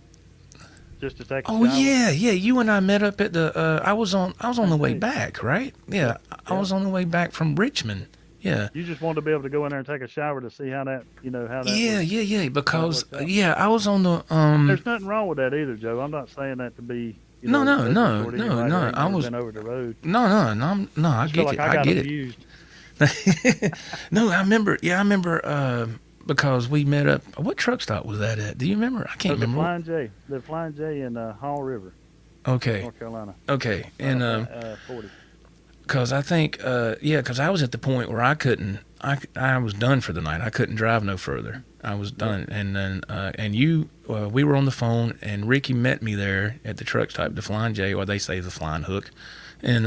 just to take a oh, shower. yeah, you and I met up at the, I was on the way back, right? Yeah, I was on the way back from Richmond. Yeah. You just wanted to be able to go in there and take a shower to see how that, how that Yeah, works. because worked out. I was on the There's nothing wrong with that either, Joe. I'm not saying that to be. No, disrespectful to no, anybody no, that ain't I never was- been over the road. no, I I feel get like it. I got get it. abused. No, I remember. Yeah, I remember because we met up. What truck stop was that at? Do you remember? I can't The remember. Flying J in Hall River, Okay, North Carolina. okay, and 40. because I think because I was at the point where I couldn't. I was done for the night. I couldn't drive no further. I was done, and then and you we were on the phone, and Ricky met me there at the truck stop, the Flying J, or they say the Flying Hook, and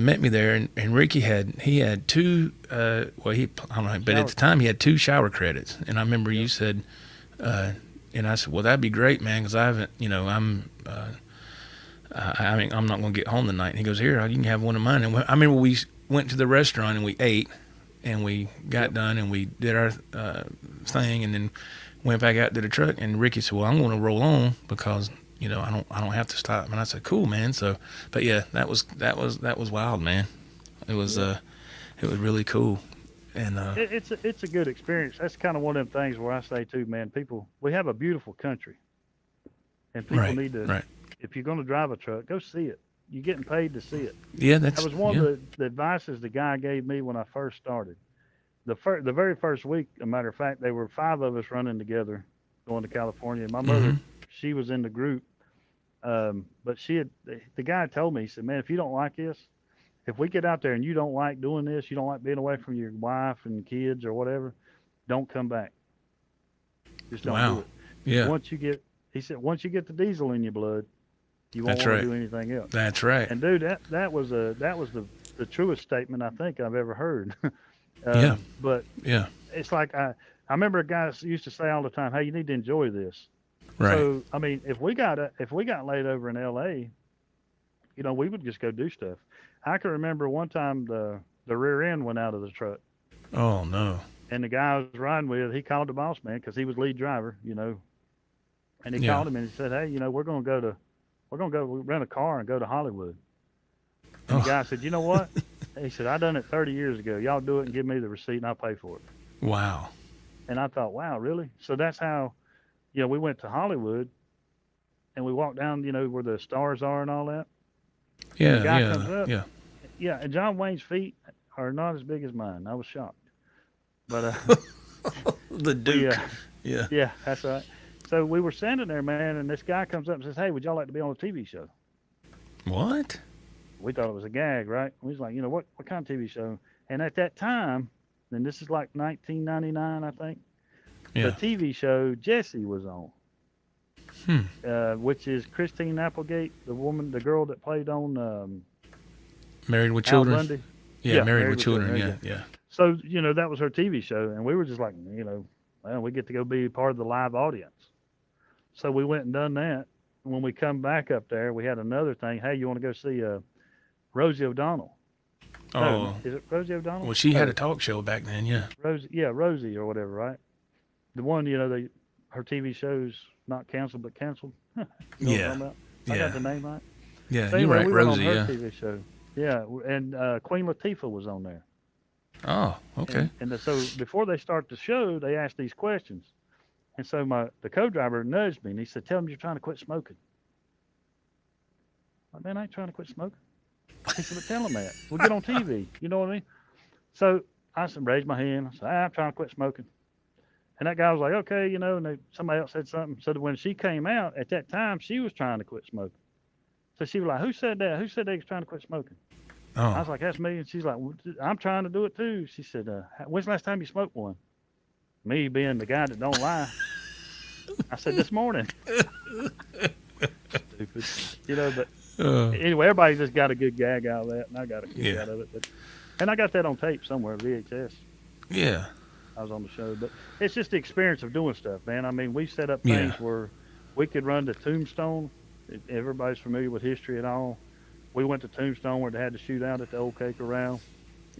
met me there, and Ricky had two I don't know, but at the time he had 2 shower credits, and I remember you said, and I said, well, that'd be great, man, because I haven't, I mean, I'm not going to get home tonight. And he goes, here, you can have one of mine. And I remember we went to the restaurant and we ate, and we got done and we did our thing, and then went back out to the truck. And Ricky said, well, I'm going to roll on because, you know, I don't have to stop. And I said, cool, man. So, but yeah, that was wild, man. It was really cool. And it's a good experience. That's kind of one of them things where I say too, man, we have a beautiful country, and people need to, if you're going to drive a truck, go see it. You're getting paid to see it. Yeah, that was one of the advices the guy gave me when I first started. The very first week, a matter of fact, there were 5 of us running together going to California. My mother, she was in the group, but the guy told me, he said, man, if you don't like this, if we get out there and you don't like doing this, you don't like being away from your wife and kids or whatever, don't come back. Just don't do it. Yeah. He said, once you get the diesel in your blood, you won't want to do anything else. That's right. And dude, that was the truest statement I think I've ever heard. But it's like I remember a guy used to say all the time, hey, you need to enjoy this. Right. So I mean, if we got laid over in L.A., you know, we would just go do stuff. I can remember one time the rear end went out of the truck. Oh no. And the guy I was riding with, he called the boss man because he was lead driver, you know. And he called him and he said, hey, you know, we're gonna go rent a car and go to Hollywood. And the guy said, you know what? He said, I done it 30 years ago. Y'all do it and give me the receipt and I'll pay for it. Wow. And I thought, wow, really? So that's how, you know, we went to and we walked down, you know, where the stars are and all that. Yeah, the guy comes up, yeah. And John Wayne's feet are not as big as mine. I was shocked. But the Duke. Yeah, that's right. So we were standing there, man, and this guy comes up and says, hey, would y'all like to be on a TV show? What? We thought it was a gag, right? We was like, you know, what kind of TV show? And at that time, and this is like 1999, I think, the TV show Jessie was on. Which is Christine Applegate, the girl that played on Married with Children. Bundy. Yeah, Married with Children. Yeah. So, you know, that was her TV show, and we were just like, you know, well, we get to go be part of the live audience. So we went and done that. When we come back up there, we had another thing. Hey, you want to go see Rosie O'Donnell? Oh, is it Rosie O'Donnell? Well, she had a talk show back then, yeah. Rosie or whatever, right? The one, you know, her TV show's not canceled but canceled. You know what I'm talking about? I got the name right. Yeah, so anyway, you're right, Rosie. On her TV show. Yeah, and Queen Latifah was on there. Oh, okay. And so before they start the show, they ask these questions. And so the co-driver nudged me and he said, tell them you're trying to quit smoking. Like, man, I ain't trying to quit smoking. He said, but tell them that. We'll get on TV. You know what I mean? So I said, raised my hand. I said, I'm trying to quit smoking. And that guy was like, okay, you know, and somebody else said something. So when she came out, at that time, she was trying to quit smoking. So she was like, who said that? Who said they was trying to quit smoking? Oh. I was like, that's me. And she's like, well, I'm trying to do it too. She said, when's the last time you smoked one? Me being the guy that don't lie. I said, this morning. Stupid. You know, but anyway, everybody just got a good gag out of that, and I got a kick out of it. And I got that on tape somewhere, VHS. Yeah. I was on the show. But it's just the experience of doing stuff, man. I mean, we set up things where we could run to Tombstone. Everybody's familiar with history at all. We went to Tombstone where they had to shoot out at the old Cake Corral.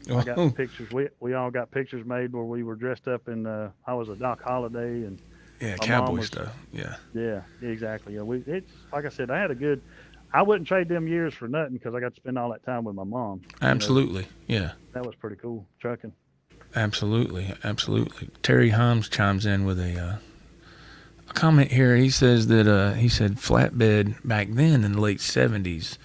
I got some pictures. We all got pictures made where we were dressed up in. I was a Doc Holliday and cowboy stuff. Yeah, exactly. Yeah, it's like I said. I wouldn't trade them years for nothing because I got to spend all that time with my mom. Absolutely, yeah. That was pretty cool trucking. Absolutely. Terry Holmes chimes in with a comment here. He says that he said flatbed back then in the late 70s.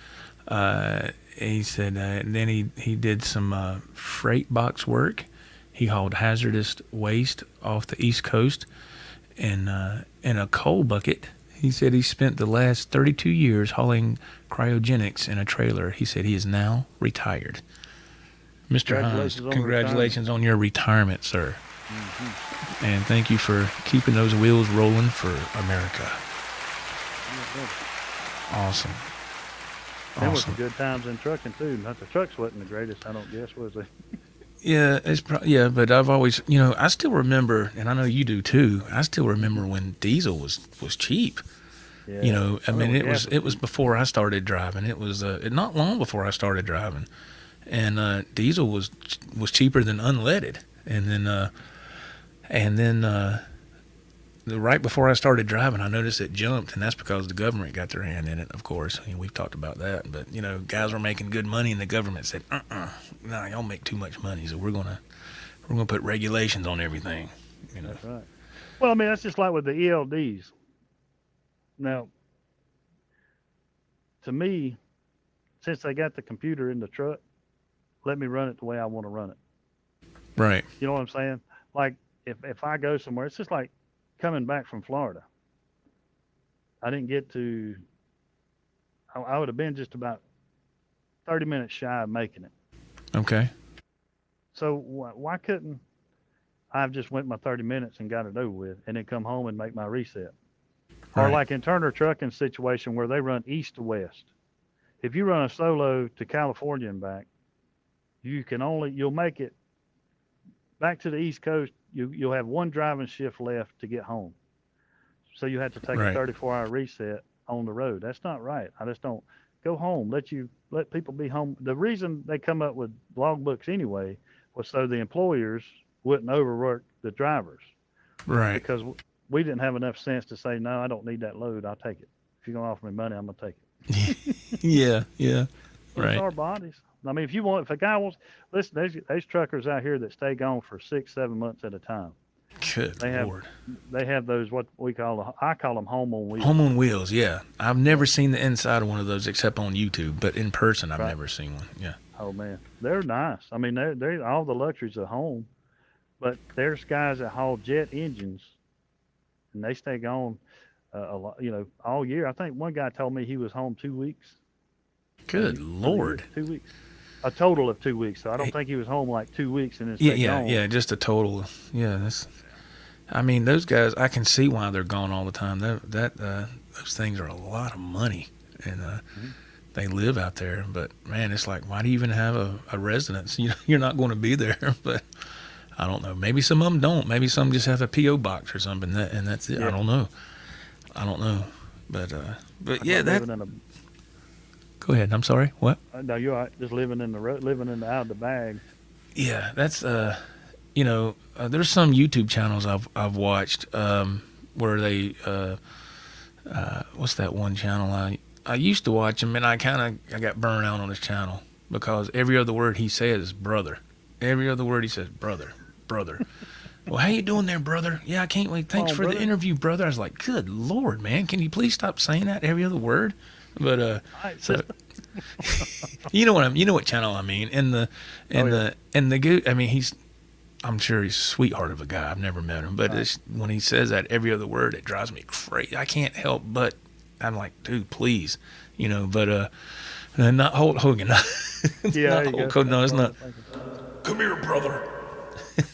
He said and then he did some freight box work. He hauled hazardous waste off the East Coast in a coal bucket. He said he spent the last 32 years hauling cryogenics in a trailer. He said he is now retired. Mr. Hans, congratulations on your retirement, sir. Mm-hmm. And thank you for keeping those wheels rolling for America. Awesome. There were some good times in trucking too. Not the trucks wasn't the greatest, I don't guess, was they? Yeah, but I've always, I still remember, and I know you do too. I still remember when diesel was cheap. Yeah. You know, I mean, remember it was before I started driving. It was not long before I started driving, and diesel was cheaper than unleaded, and then right before I started driving, I noticed it jumped, and that's because the government got their hand in it. Of course, we've talked about that, but you know, guys were making good money, and the government said, "No, y'all make too much money, so we're gonna put regulations on everything." You know, That's right. Well, I mean, that's just like with the ELDs. Now, to me, since they got the computer in the truck, let me run it the way I want to run it. right? You know what I'm saying? Like if I go somewhere, it's just like coming back from Florida. I didn't get to. I would have been just about 30 minutes shy of making it. Okay, So why couldn't I've just went my 30 minutes and got it over with, and then come home and make my reset? Or right, like in Turner Trucking situation where they run east to west. If you run a solo to California and back, you'll make it back to the East Coast. You'll have one driving shift left to get home. So you have to take a right, 34-hour reset on the road. That's not right. I just don't go home. Let people be home. The reason they come up with logbooks anyway was so the employers wouldn't overwork the drivers, right. because we didn't have enough sense to say, no, I don't need that load. I'll take it. If you're going to offer me money, I'm going to take it. Yeah, yeah, Well, it's right. our bodies. I mean, if a guy wants, listen, there's truckers out here that stay gone for 6, 7 months at a time. Good They have, Lord. they have those, I call them home on wheels. Home on Wheels, yeah. I've never seen the inside of one of those except on YouTube, but in person, I've Right. never seen one. Yeah. Oh man, they're nice. I mean, they're all the luxuries of home, but there's guys that haul jet engines, and they stay gone a lot, all year. I think one guy told me he was home 2 weeks. Good For the year, Lord. 2 weeks, a total of 2 weeks. So I don't think he was home like 2 weeks and then Yeah, stay yeah, gone. yeah. Just a total. Yeah, that's. I mean, those guys. I can see why they're gone all the time. Those things are a lot of money, and they live out there. But man, it's like, why do you even have a residence? You're not going to be there. But I don't know. Maybe some of them don't. Maybe some just have a PO box or something. And that's it. Yeah. I don't know. But It's yeah, like that. living in Go ahead. I'm sorry. What? no, you're right. Just living in out of the bag. Yeah, that's there's some YouTube channels I've watched where they what's that one channel I used to watch him, and I got burned out on his channel because every other word he says is brother. Every other word he says brother. Well, how you doing there, brother? Yeah, I can't wait. Thanks on, for brother. the interview, brother. I was like, good Lord, man, can you please stop saying that every other word? But All right, so sister. you know what channel I mean, and the good. I mean, I'm sure he's a sweetheart of a guy. I've never met him, but when he says that every other word, it drives me crazy. I can't help but I'm like, dude, please, But not Hulk Hogan. Yeah, Not there you Hulk go. Hogan. No, it's That's what I not. was thinking. Come here, brother.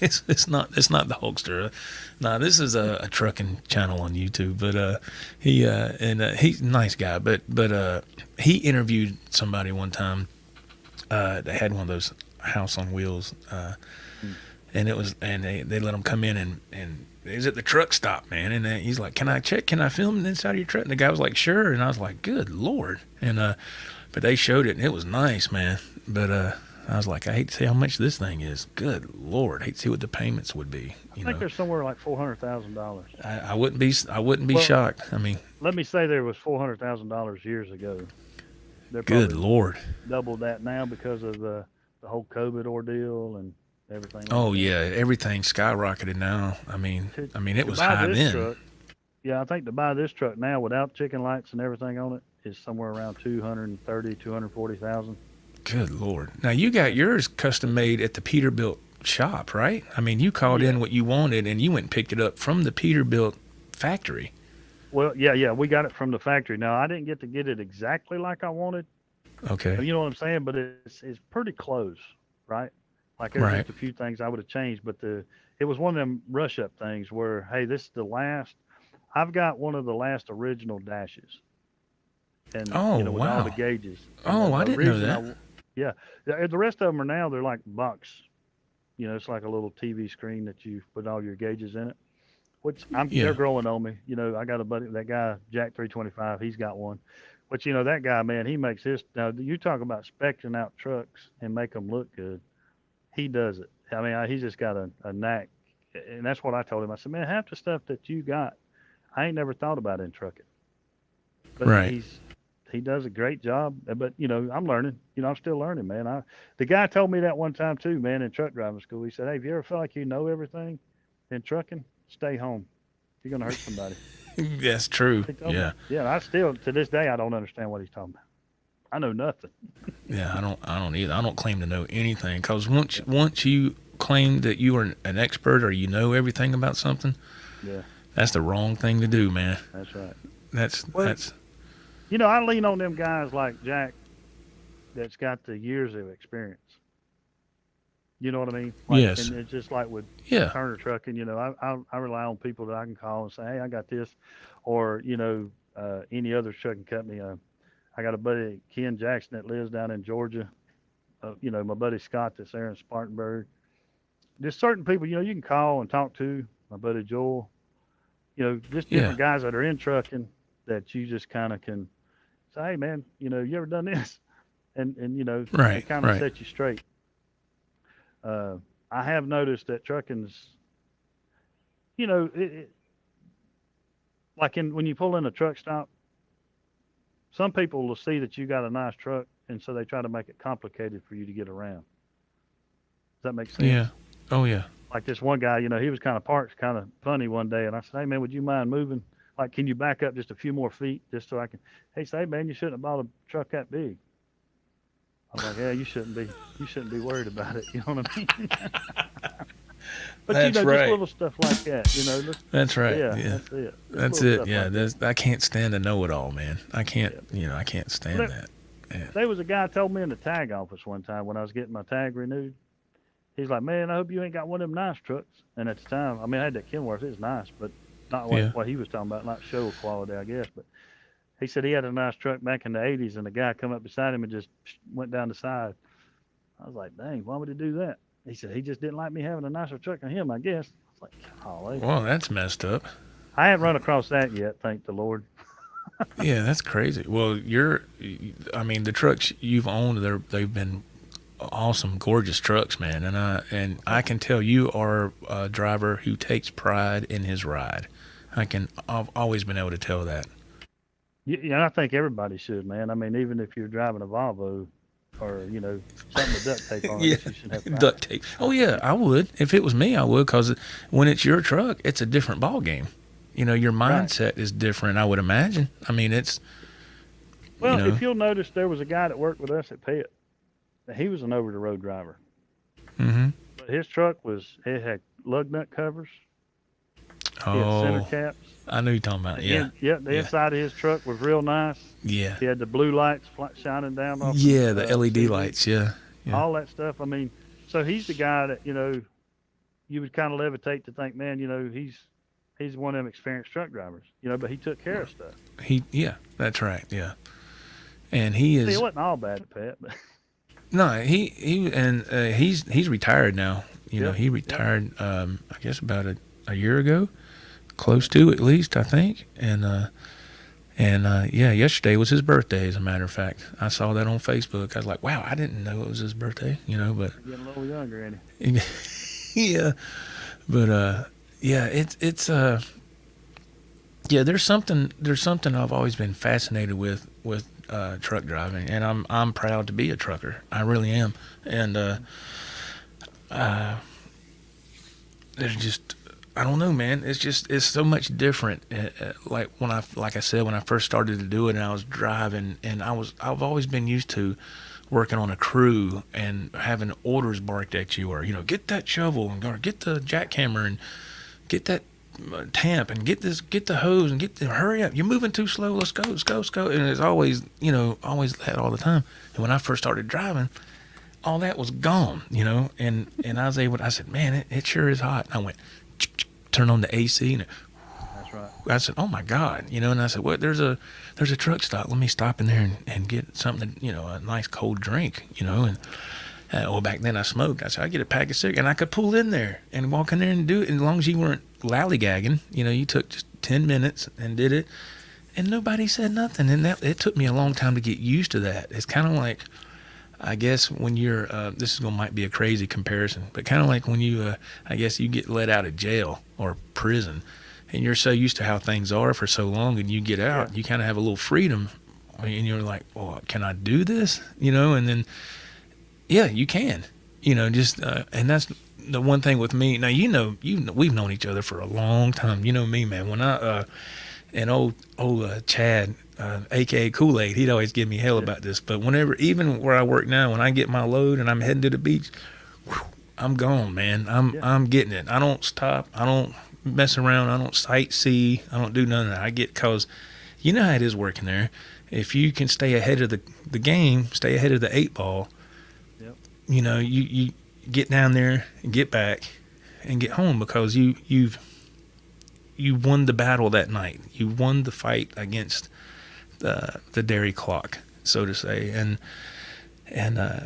It's not the Hulkster. No, this is a trucking channel on YouTube. But he's a nice guy. But he interviewed somebody one time. They had one of those house on wheels, and they let him come in and he was at the truck stop, man. And he's like, "Can I check? Can I film the inside of your truck?" And the guy was like, "Sure." And I was like, "Good Lord!" And but they showed it, and it was nice, man. But I was like, I hate to see how much this thing is. Good Lord, I hate to see what the payments would be. I think there's somewhere like $400,000. I wouldn't be Well, shocked. I mean, Let me say there was $400,000 years ago. They're good probably Lord. doubled that now because of the whole COVID ordeal and everything. Oh like that. yeah, everything skyrocketed now. I mean, it To was buy high this then. truck, yeah, I think to buy this truck now without chicken lights and everything on it is somewhere around 240,000. Good Lord. Now you got yours custom made at the Peterbilt shop, right? I mean, you called in what you wanted, and you went and picked it up from the Peterbilt factory. Well, yeah, we got it from the factory. Now I didn't get to get it exactly like I wanted. Okay. You know what I'm saying? But it's pretty close, right? Like there's Right. just a few things I would have changed, but it was one of them rush up things where, hey, this is the last. I've got one of the last original dashes, and Oh, with all the wow. gauges. Oh, I didn't know reason that. yeah, the rest of them are now they're like box. It's like a little TV screen that you put all your gauges in it. which Yeah. they're growing on me. I got a buddy, that guy Jack 325. He's got one, but that guy, man, he makes his. Now you talk about specking out trucks and make them look good. He does it. I mean, he's just got a knack, and that's what I told him. I said, man, half the stuff that you got, I ain't never thought about in trucking. But Right. he does a great job. But I'm learning. I'm still learning, man. The guy told me that one time too, man, in truck driving school. He said, hey, if you ever feel like you know everything in trucking, stay home. You're gonna hurt somebody. That's true. He told me. Yeah. Yeah. And I still, to this day, I don't understand what he's talking about. I know nothing. Yeah. I don't either. I don't claim to know anything, because once you claim that you are an expert or you know everything about something, Yeah. that's the wrong thing to do, man. That's right. That's Well, that's I lean on them guys like Jack that's got the years of experience. You know what I mean? Yes. And it's just like with yeah. Turner Trucking, I rely on people that I can call and say, hey, I got this. Or, any other trucking company. I got a buddy, Ken Jackson, that lives down in Georgia. My buddy Scott that's there in Spartanburg. There's certain people, you can call and talk to. My buddy Joel. Just Yeah. different guys that are in trucking that you just kind of can say, hey, man, you ever done this? And Right, they kind of right. set you straight. I have noticed that trucking's, like when you pull in a truck stop, some people will see that you got a nice truck, and so they try to make it complicated for you to get around. Does that make sense? Yeah. Oh yeah. Like this one guy, he was kind of parked kind of funny one day, and I said, hey, man, would you mind moving? Like, can you back up just a few more feet just so I can? He said, hey, man, you shouldn't have bought a truck that big. I was like, yeah, you shouldn't be worried about it. You know what I mean? But That's just right. little stuff like that. That's right. Yeah, Yeah. that's it. Just That's little it. stuff Yeah. like that. I can't stand to know it all, man. I can't. I can't stand Well, that. Yeah. There was a guy told me in the tag office one time when I was getting my tag renewed. He's like, man, I hope you ain't got one of them nice trucks. And at the time, I mean, I had that Kenworth. It was nice, but not Yeah. what he was talking about, not show quality, I guess. But he said he had a nice truck back in the 80s, and the guy come up beside him and just went down the side. I was like, dang, why would he do that? He said he just didn't like me having a nicer truck than him, I guess. I was like, golly. Well, that's messed up. I haven't run across that yet, thank the Lord. Yeah, that's crazy. Well, the trucks you've owned, they've been awesome, gorgeous trucks, man. And I can tell you are a driver who takes pride in his ride. I've always been able to tell that. Yeah, I think everybody should, man. I mean, even if you're driving a Volvo or, something with duct tape on it, I guess you should have pride. Duct tape. Oh yeah, I would. If it was me, I would, because when it's your truck, it's a different ball game. Your mindset is different, I would imagine. I mean, it's. Well, if you'll notice, there was a guy that worked with us at Pitt. He was an over-the-road driver. Mm-hmm. But his truck it had lug nut covers. He had center caps. I knew you were talking about. Yeah. The inside of his truck was real nice. Yeah. He had the blue lights shining down off. Yeah, the LED lights. Yeah. All that stuff. I mean, so he's the guy that you would kind of levitate to think, man, he's one of them experienced truck drivers. But he took care of stuff. Yeah, that's right. Yeah. And he is. See, it wasn't all bad at Pat, but. No, he's retired now. He retired, I guess about a year ago, close to at least, I think. And yesterday was his birthday. As a matter of fact, I saw that on Facebook. I was like, wow, I didn't know it was his birthday. But Getting a little younger, ain't he? yeah, but it's there's something I've always been fascinated with truck driving, and I'm proud to be a trucker. I really am. And there's just, I don't know, man. It's so much different. Like I said, when I first started to do it, and I was driving, and I've always been used to working on a crew and having orders barked at you, or get that shovel or get the jackhammer and get that tamp and get the hose and hurry up, you're moving too slow, let's go. And it's always always that all the time. And when I first started driving, all that was gone, and I said, man, it sure is hot. And I went turn on the AC, and That's right. I said, oh my God, and I said, well, there's a truck stop, let me stop in there and get something, a nice cold drink, and back then I smoked. I said, I get a pack of cigarettes, and I could pull in there and walk in there and do it. And as long as you weren't lallygagging. You took just 10 minutes and did it, and nobody said nothing. And it took me a long time to get used to that. It's kind of like, I guess, when you're this might be a crazy comparison, but kind of like when you I guess you get let out of jail or prison, and you're so used to how things are for so long, and you get out, you kind of have a little freedom, and you're like, well, can I do this? And then you can, just and that's the one thing with me. Now we've known each other for a long time. You know me, man. When I and old Chad, aka Kool-Aid, he'd always give me hell about this. But whenever, even where I work now, when I get my load and I'm heading to the beach, I'm gone, man. I'm getting it. I don't stop. I don't mess around. I don't sightsee. I don't do none of that. I get, cause you know how it is working there. If you can stay ahead of the game, stay ahead of the 8-ball, you get down there and get back and get home, because you won the battle that night. You won the fight against the dairy clock, so to say.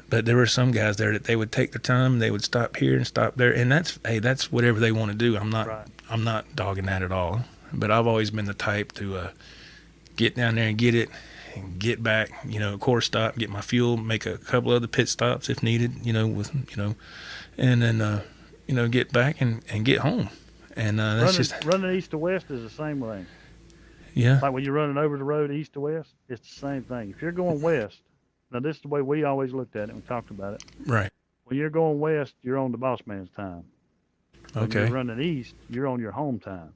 But there were some guys there that they would take their time. They would stop here and stop there, and that's whatever they want to do. I'm not dogging that at all. But I've always been the type to get down there and get it, and get back. Core stop, get my fuel, make a couple other pit stops if needed. And then get back and get home. And that's running east to west is the same way. Yeah. Like when you're running over the road east to west, it's the same thing. If you're going west, now this is the way we always looked at it and we talked about it. Right. When you're going west, you're on the boss man's time. When Okay. you're running east, you're on your home time.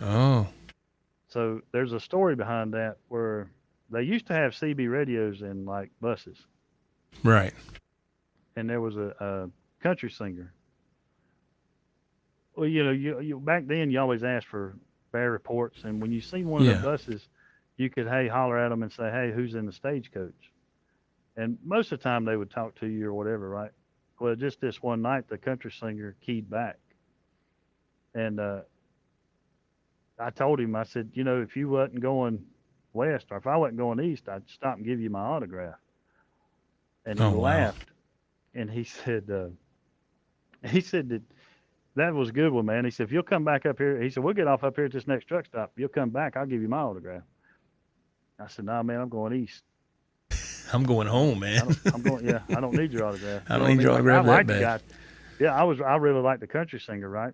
Oh. So there's a story behind that where they used to have CB radios in like buses. Right. And there was a country singer. Well, you back then you always asked for bad reports, and when you seen one of the buses, you could holler at them and say, hey, who's in the stagecoach? And most of the time they would talk to you or whatever, right? Well, just this one night the country singer keyed back, and I told him, I said, if you wasn't going west, or if I wasn't going east, I'd stop and give you my autograph. And he laughed, and he said that was a good one, man. He said, if you'll come back up here, he said, we'll get off up here at this next truck stop. If you'll come back, I'll give you my autograph. I said, nah, man, I'm going east. I'm going home, man. I don't need your autograph. I don't need your autograph that bad. The guy. Yeah, I really liked the country singer, right?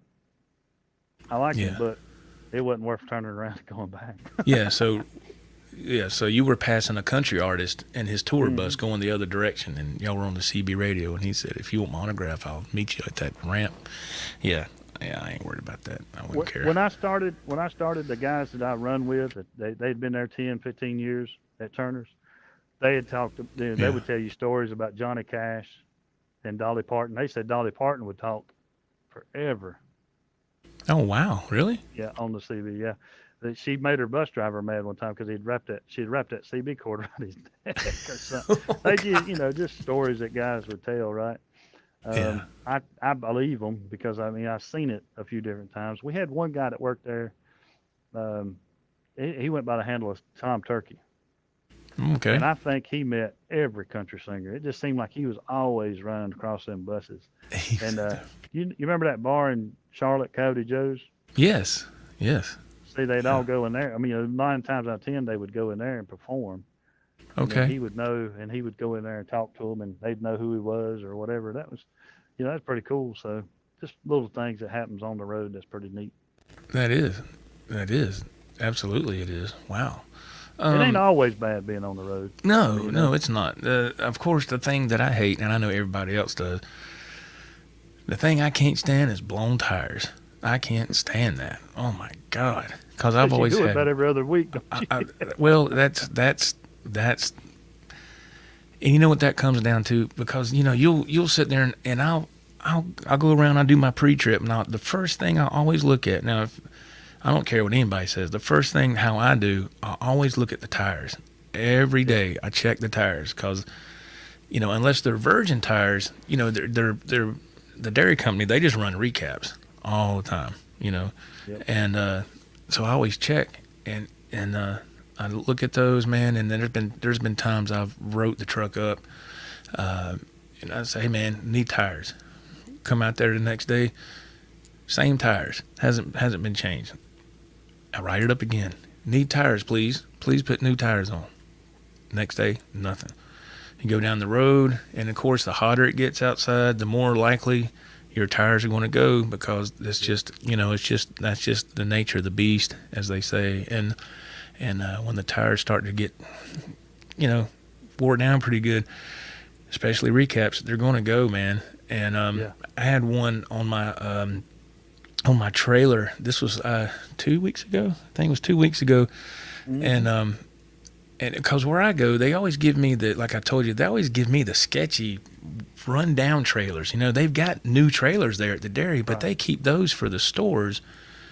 I liked him, but it wasn't worth turning around and going back. So you were passing a country artist and his tour bus going the other direction, and y'all were on the CB radio, and he said, if you want my autograph, I'll meet you at that ramp. Yeah, I ain't worried about that. I wouldn't care. When I started, the guys that I run with, they'd been there 10, 15 years at Turner's. They had talked, they would tell you stories about Johnny Cash and Dolly Parton. They said Dolly Parton would talk forever. Oh, wow. Really? Yeah, on the CB, yeah. She made her bus driver mad one time because she'd wrapped that CB cord around his neck or something. Okay. They just stories that guys would tell, right? I believe them because I've seen it a few different times. We had one guy that worked there. He went by the handle of Tom Turkey. Okay. And I think he met every country singer. It just seemed like he was always running across them buses. And you remember that bar in Charlotte, Coyote Joe's? Yes. See, they'd all go in there. 9 times out of 10, they would go in there and perform. Okay. And he would know, and he would go in there and talk to them, and they'd know who he was or whatever. That was, that's pretty cool. So just little things that happens on the road that's pretty neat. That is. Absolutely it is. Wow. It ain't always bad being on the road. No, it's not. Of course, the thing that I hate, and I know everybody else does, the thing I can't stand is blown tires. I can't stand that. Oh my God! Because I've always do had it about every other week. Don't you? Well, that's, and you know what that comes down to, because you'll sit there and I'll go around. I do my pre-trip. Now the first thing I always look at, now if I don't care what anybody says, the first thing how I do, I always look at the tires. Every day I check the tires, because unless they're virgin tires, they're the dairy company, they just run recaps all the time, Yep. And so I always check and I look at those, man. And then there's been times I've wrote the truck up, and I say, hey man, need tires. Come out there the next day, Same tires. Hasn't been changed. I write it up again. Need tires, please. Please put new tires on. Next day, nothing. You go down the road, and of course, the hotter it gets outside, the more likely your tires are going to go, because it's just, that's just the nature of the beast, as they say. And when the tires start to get, wore down pretty good, especially recaps, they're going to go, man. And I had one on my trailer. This was 2 weeks ago. I think it was 2 weeks ago. Mm-hmm. And because where I go, they always give me like I told you, they always give me the sketchy run-down trailers. They've got new trailers there at the dairy, but they keep those for the stores,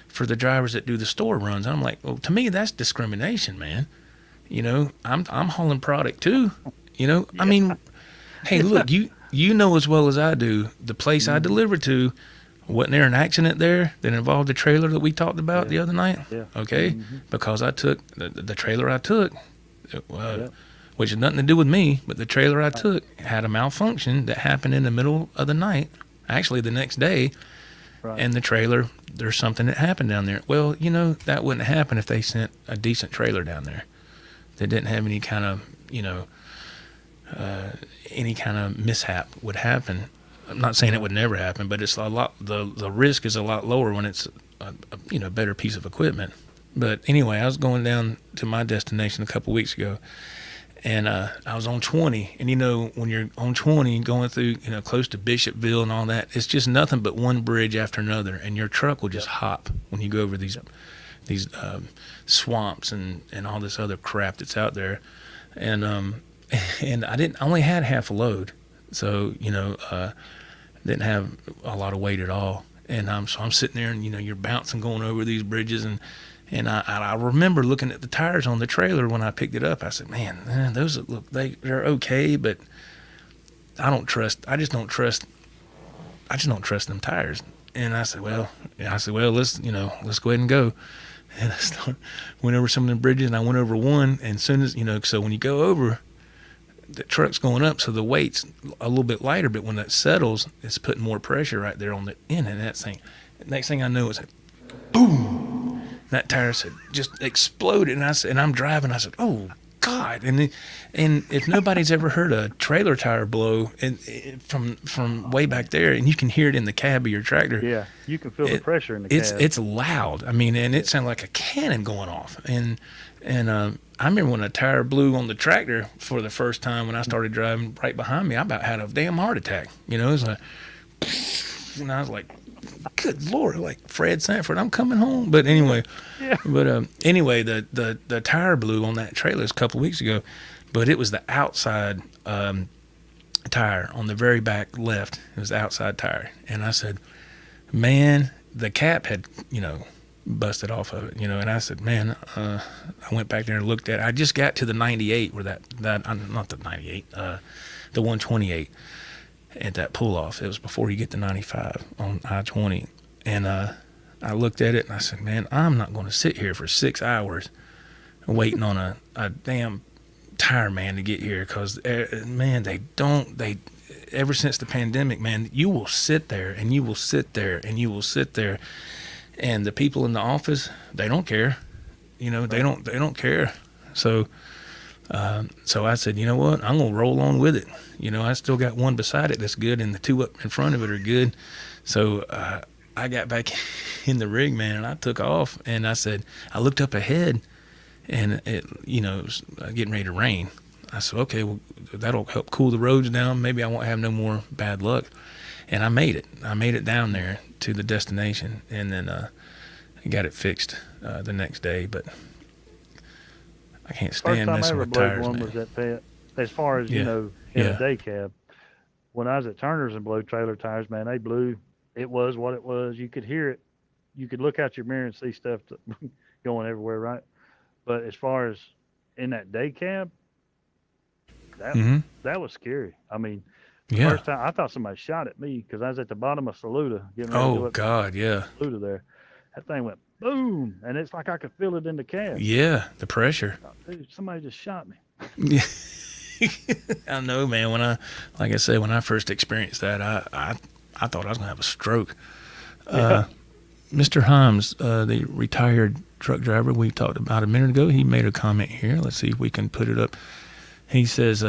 for the drivers that do the store runs. I'm like, well, to me, that's discrimination, man. I'm hauling product too. I mean, hey, look, you know as well as I do, the place I delivered to, wasn't there an accident there that involved the trailer that we talked about the other night? Yeah. Okay, because I took the trailer I took, which had nothing to do with me, but the trailer I took had a malfunction that happened in the middle of the night, actually the next day, and the trailer, there's something that happened down there. Well, that wouldn't happen if they sent a decent trailer down there that didn't have any kind of, any kind of mishap would happen. I'm not saying it would never happen, but it's a lot. The risk is a lot lower when it's a better piece of equipment. But anyway, I was going down to my destination a couple weeks ago, and I was on 20. And when you're on 20, going through close to Bishopville and all that, it's just nothing but one bridge after another, and your truck will just hop when you go over these swamps and all this other crap that's out there. And I only had half a load, so didn't have a lot of weight at all. And so I'm sitting there, and you're bouncing going over these bridges, and I remember looking at the tires on the trailer when I picked it up. I said, man, those look, they're okay, but I just don't trust them tires. And I said, well, let's go ahead and go. And I went over some of the bridges, and I went over one, and as soon as so when you go over, the truck's going up, so the weight's a little bit lighter, but when it settles, it's putting more pressure right there on the end of that thing. Next thing I know, it's like, boom! That tire said just exploded, and I'm driving. I said, "Oh God!" And if nobody's ever heard a trailer tire blow, from way back there, and you can hear it in the cab of your tractor. Yeah, you can feel the pressure in the cab. It's loud. I mean, and it sounded like a cannon going off. And I remember when a tire blew on the tractor for the first time when I started driving right behind me. I about had a damn heart attack. It was like, and I was like, good Lord, like Fred Sanford, I'm coming home. But anyway, anyway, the tire blew on that trailer a couple of weeks ago, but it was the outside tire on the very back left. It was the outside tire. And I said, man, the cap had, busted off of it, and I said, man, I went back there and looked at it. I just got to the 98 where that not the 98, the 128 at that pull off. It was before you get to 95 on I-20. And I looked at it and I said, man, I'm not going to sit here for 6 hours waiting on a damn tire man to get here, because man, they ever since the pandemic, man, you will sit there and you will sit there and you will sit there. And the people in the office, they don't care, they don't care. So I said, you know what, I'm gonna roll on with it. I still got one beside it that's good, and the two up in front of it are good. So I got back in the rig, man, and I took off. And I said, I looked up ahead, and it was getting ready to rain. I said, okay, well, that'll help cool the roads down. Maybe I won't have no more bad luck. And I made it down there to the destination, and then I got it fixed the next day. But I can't stand messing with tires, man. Was that as far as in a day cab. When I was at Turner's and blew trailer tires, man, they blew. It was what it was. You could hear it. You could look out your mirror and see stuff going everywhere, right? But as far as in that day cab, that was scary. I mean, first time I thought somebody shot at me because I was at the bottom of Saluda getting ready to do it. God, yeah. Saluda there. That thing went boom, and it's like I could feel it in the cab. Yeah, the pressure. Dude, somebody just shot me. Yeah. I know, man. When I first experienced that, I thought I was gonna have a stroke. Mr. Himes, the retired truck driver we talked about a minute ago, he made a comment here. Let's see if we can put it up. He says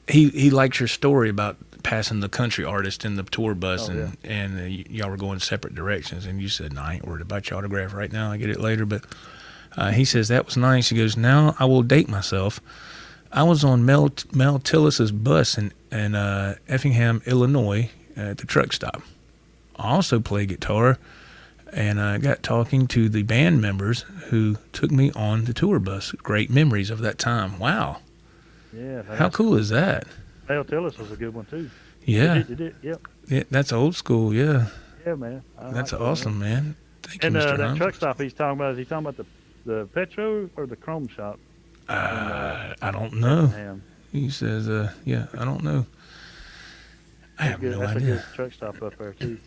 he likes your story about passing the country artist in the tour bus, and y'all were going separate directions, and you said, "No, I ain't worried about your autograph right now. I get it later." But he says that was nice. He goes, "Now I will date myself. I was on Mel Tillis's bus in Effingham, Illinois, at the truck stop. I also play guitar, and I got talking to the band members who took me on the tour bus. Great memories of that time." Wow. Yeah. How cool is that? Mel Tillis was a good one too. Yeah. Yep. Yeah, that's old school. Yeah. Yeah, man. That's awesome, man. Thank you, And Mr. that Himes. truck stop he's talking about, is he talking about the Petro or the Chrome shop? I don't know. Effingham? He says, I don't know. I have no That's a idea. good truck stop up there too.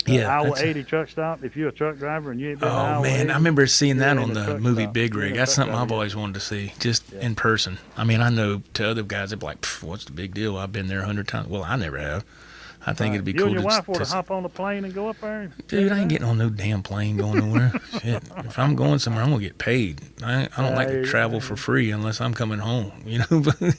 Yeah. Iowa that's a- 80 truck stop. If you're a truck driver and you ain't been to Iowa Oh, man. 80, I remember seeing that you're on in a the truck movie stop. Big You're in Rig. a That's truck something I've driver, always wanted to see, just in person. I mean, I know to other guys, they'd be like, what's the big deal? I've been there 100 times. Well, I never have. I think it'd be you cool and your wife to want to hop on the plane and go up there? Dude, I ain't getting on no damn plane going nowhere. Shit. If I'm going somewhere, I'm going to get paid. I don't like to travel for free unless I'm coming home, you know? That's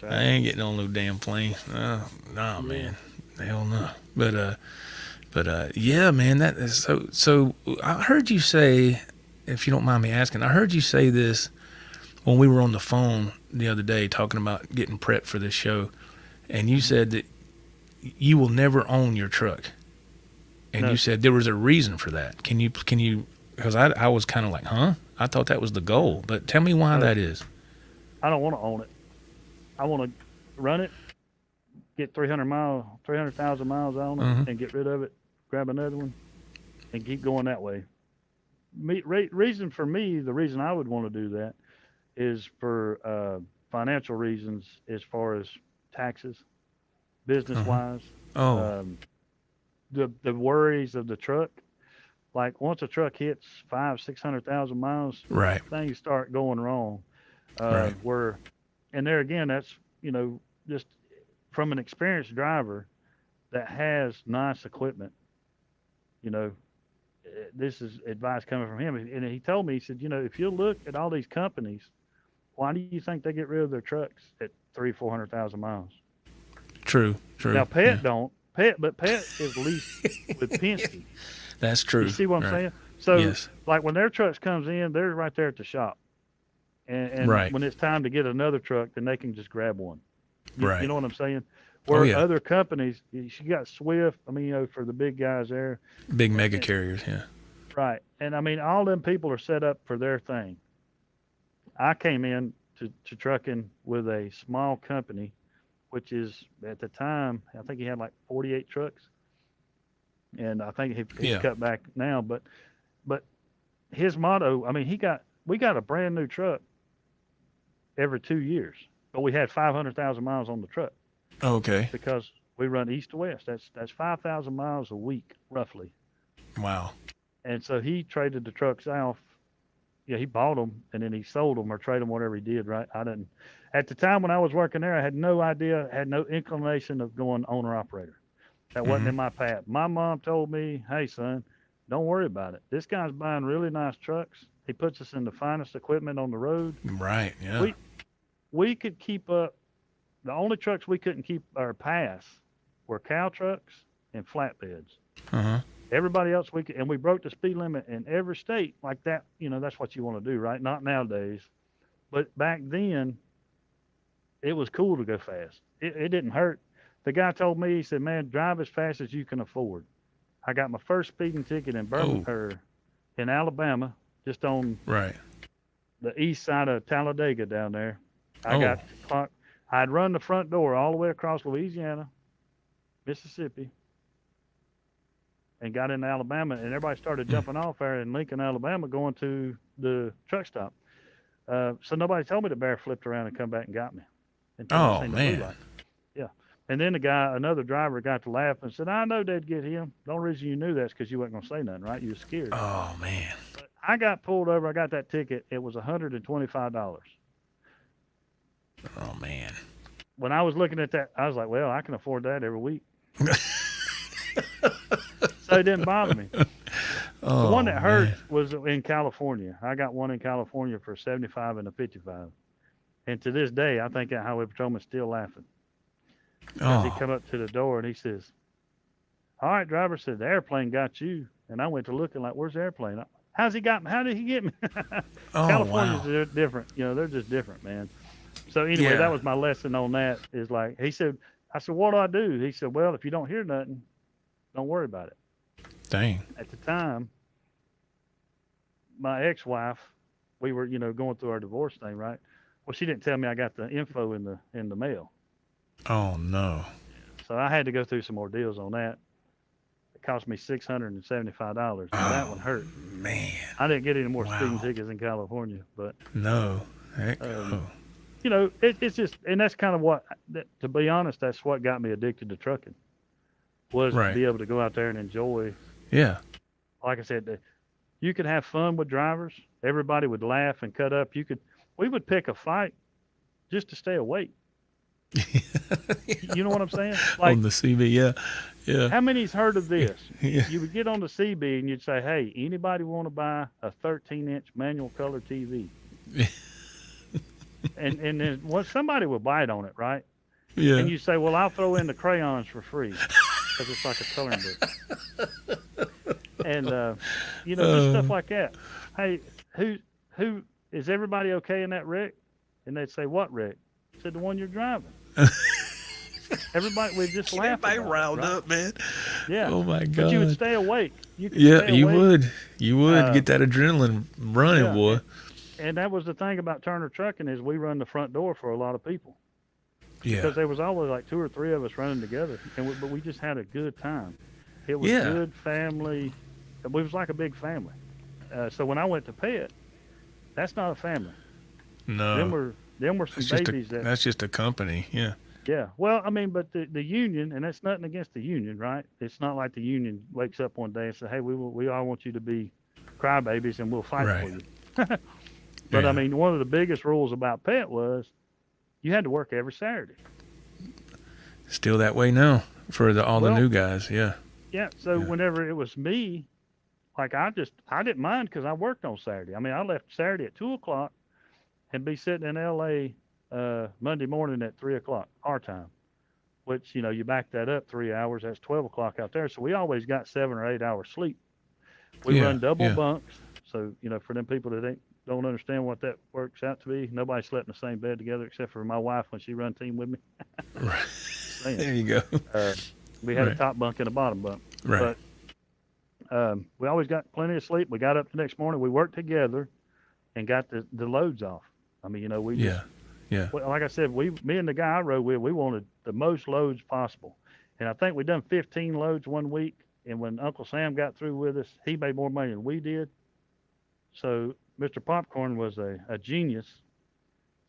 right. I ain't getting on no damn plane. No, man. Hell no. But yeah, man, that is so I heard you say, if you don't mind me asking, I heard you say this when we were on the phone the other day talking about getting prepped for this show, and you said that you will never own your truck. And No. you said there was a reason for that. Can you because I was kind of like, huh? I thought that was the goal, but tell me why that is. I don't want to own it. I want to run it, get 300,000 miles on it, and get rid of it, grab another one, and keep going that way. The reason I would want to do that is for financial reasons, as far as taxes, business-wise. The worries of the truck. Like once a truck hits 500,000-600,000 miles, Right. things start going wrong. Right. And there again, that's, just from an experienced driver that has nice equipment, this is advice coming from him. And he told me, he said, if you look at all these companies, why do you think they get rid of their trucks at 300,000-400,000 miles? True. Now, don't. But Pet is leased with Penske. That's true. You see what I'm Right. saying? So, Yes. like when their trucks comes in, they're right there at the shop. And Right. when it's time to get another truck, then they can just grab one. You Right. know what I'm saying? Where yeah. other companies, you got Swift, for the big guys there. Big mega carriers, yeah. Right. And all them people are set up for their thing. I came in to trucking with a small company, which is at the time, I think he had like 48 trucks. And I think he's cut back now, but his motto, we got a brand new truck every 2 years, but we had 500,000 miles on the truck. Okay. Because we run east to west. That's 5,000 miles a week, roughly. Wow. And so he traded the trucks off. Yeah, he bought them and then he sold them or traded them, whatever he did, right? I didn't. At the time when I was working there, I had no idea, had no inclination of going owner-operator. That wasn't in my path. My mom told me, hey, son, don't worry about it. This guy's buying really nice trucks. He puts us in the finest equipment on the road. Right, yeah. We could keep up. The only trucks we couldn't keep or pass were cow trucks and flatbeds. Everybody else we could, and we broke the speed limit in every state like that. That's what you want to do, right? Not nowadays, but back then, it was cool to go fast. It didn't hurt. The guy told me, he said, man, drive as fast as you can afford. I got my first speeding ticket in in Alabama, just on the east side of Talladega down there. I'd run the front door all the way across Louisiana, Mississippi, and got into Alabama, and everybody started jumping off there in Lincoln, Alabama, going to the truck stop. So nobody told me the bear flipped around and come back and got me. Oh, man. Yeah. And then another driver got to laugh and said, I know they'd get him. The only reason you knew that's because you wasn't going to say nothing, right? You were scared. Oh, man. But I got pulled over. I got that ticket. It was $125. Oh, man. When I was looking at that, I was like, well, I can afford that every week. So it didn't bother me. Oh, The one that hurt man. was in California. I got one in California for 75 and a 55. And to this day, I think that highway patrolman's still laughing because he Oh, come up to the door and he says, "All right, driver," said, "the airplane got you." And I went to looking like, "Where's the airplane? How's he got me? How did he get me?" oh, Californians wow. are different. They're just different, man. So anyway, that Yeah. was my lesson on that. Is like he said, I said, "What do I do?" He said, "Well, if you don't hear nothing, don't worry about it." Dang. At the time, my ex-wife, we were, going through our divorce thing, right? Well, she didn't tell me I got the info in the mail, Oh, no. so I had to go through some more deals on that. It cost me $675. Now that one Oh, hurt. man. I didn't get any more speeding Wow. tickets in California, but No. Heck um, no. it's just, and that's kind of what, to be honest, that's what got me addicted to trucking was to Right. be able to go out there and enjoy. Yeah. Like I said, you could have fun with drivers. Everybody would laugh and cut up. We would pick a fight just to stay awake. You know what I'm saying? Like, On the CB, yeah. Yeah. how many's heard of this? Yeah. You would get on the CB and you'd say, "Hey, anybody want to buy a 13-inch manual color TV?" And then somebody would bite on it, right? Yeah. And you say, "Well, I'll throw in the crayons for free because it's like a coloring book." And just stuff like that. Hey, who is everybody okay in that wreck? And they'd say, "What wreck?" I said, "The one you're driving." Everybody would just laugh. Everybody about it, riled right? up, man. Yeah. Oh, my But you would God. stay awake. You could Yeah, stay you awake. would. You would Uh, get that adrenaline running, yeah. boy. And that was the thing about Turner Trucking is we run the front door for a lot of people Yeah. because there was always like two or three of us running together, but we just had a good time. It was Yeah. good family. We was like a big family. So when I went to Pet, that's not a family. No. Them were some babies that. That's just a company. Yeah. Yeah. Well, I mean, but the union, and that's nothing against the union, right? It's not like the union wakes up one day and says, "Hey, we all want you to be crybabies and we'll fight Right. for you." But Yeah. I mean, one of the biggest rules about Pet was you had to work every Saturday. Still that way now for all the Well, new guys. Yeah. yeah. So Yeah. whenever it was me, like I didn't mind because I worked on Saturday. I mean, I left Saturday at 2 o'clock and be sitting in L.A. Monday morning at 3 o'clock our time. Which you back that up 3 hours. That's 12 o'clock out there. So we always got 7 or 8 hours sleep. We Yeah. run double Yeah. bunks. So for them people that don't understand what that works out to be, nobody slept in the same bed together except for my wife when she run team with me. Right. Saying. There you go. We had a Right. top bunk and a bottom bunk. Right. But we always got plenty of sleep. We got up the next morning. We worked together and got the loads off. I mean, we just, Yeah. Yeah. well, like I said, me and the guy I rode with, we wanted the most loads possible. And I think we done 15 loads one week. And when Uncle Sam got through with us, he made more money than we did. So Mr. Popcorn was a genius.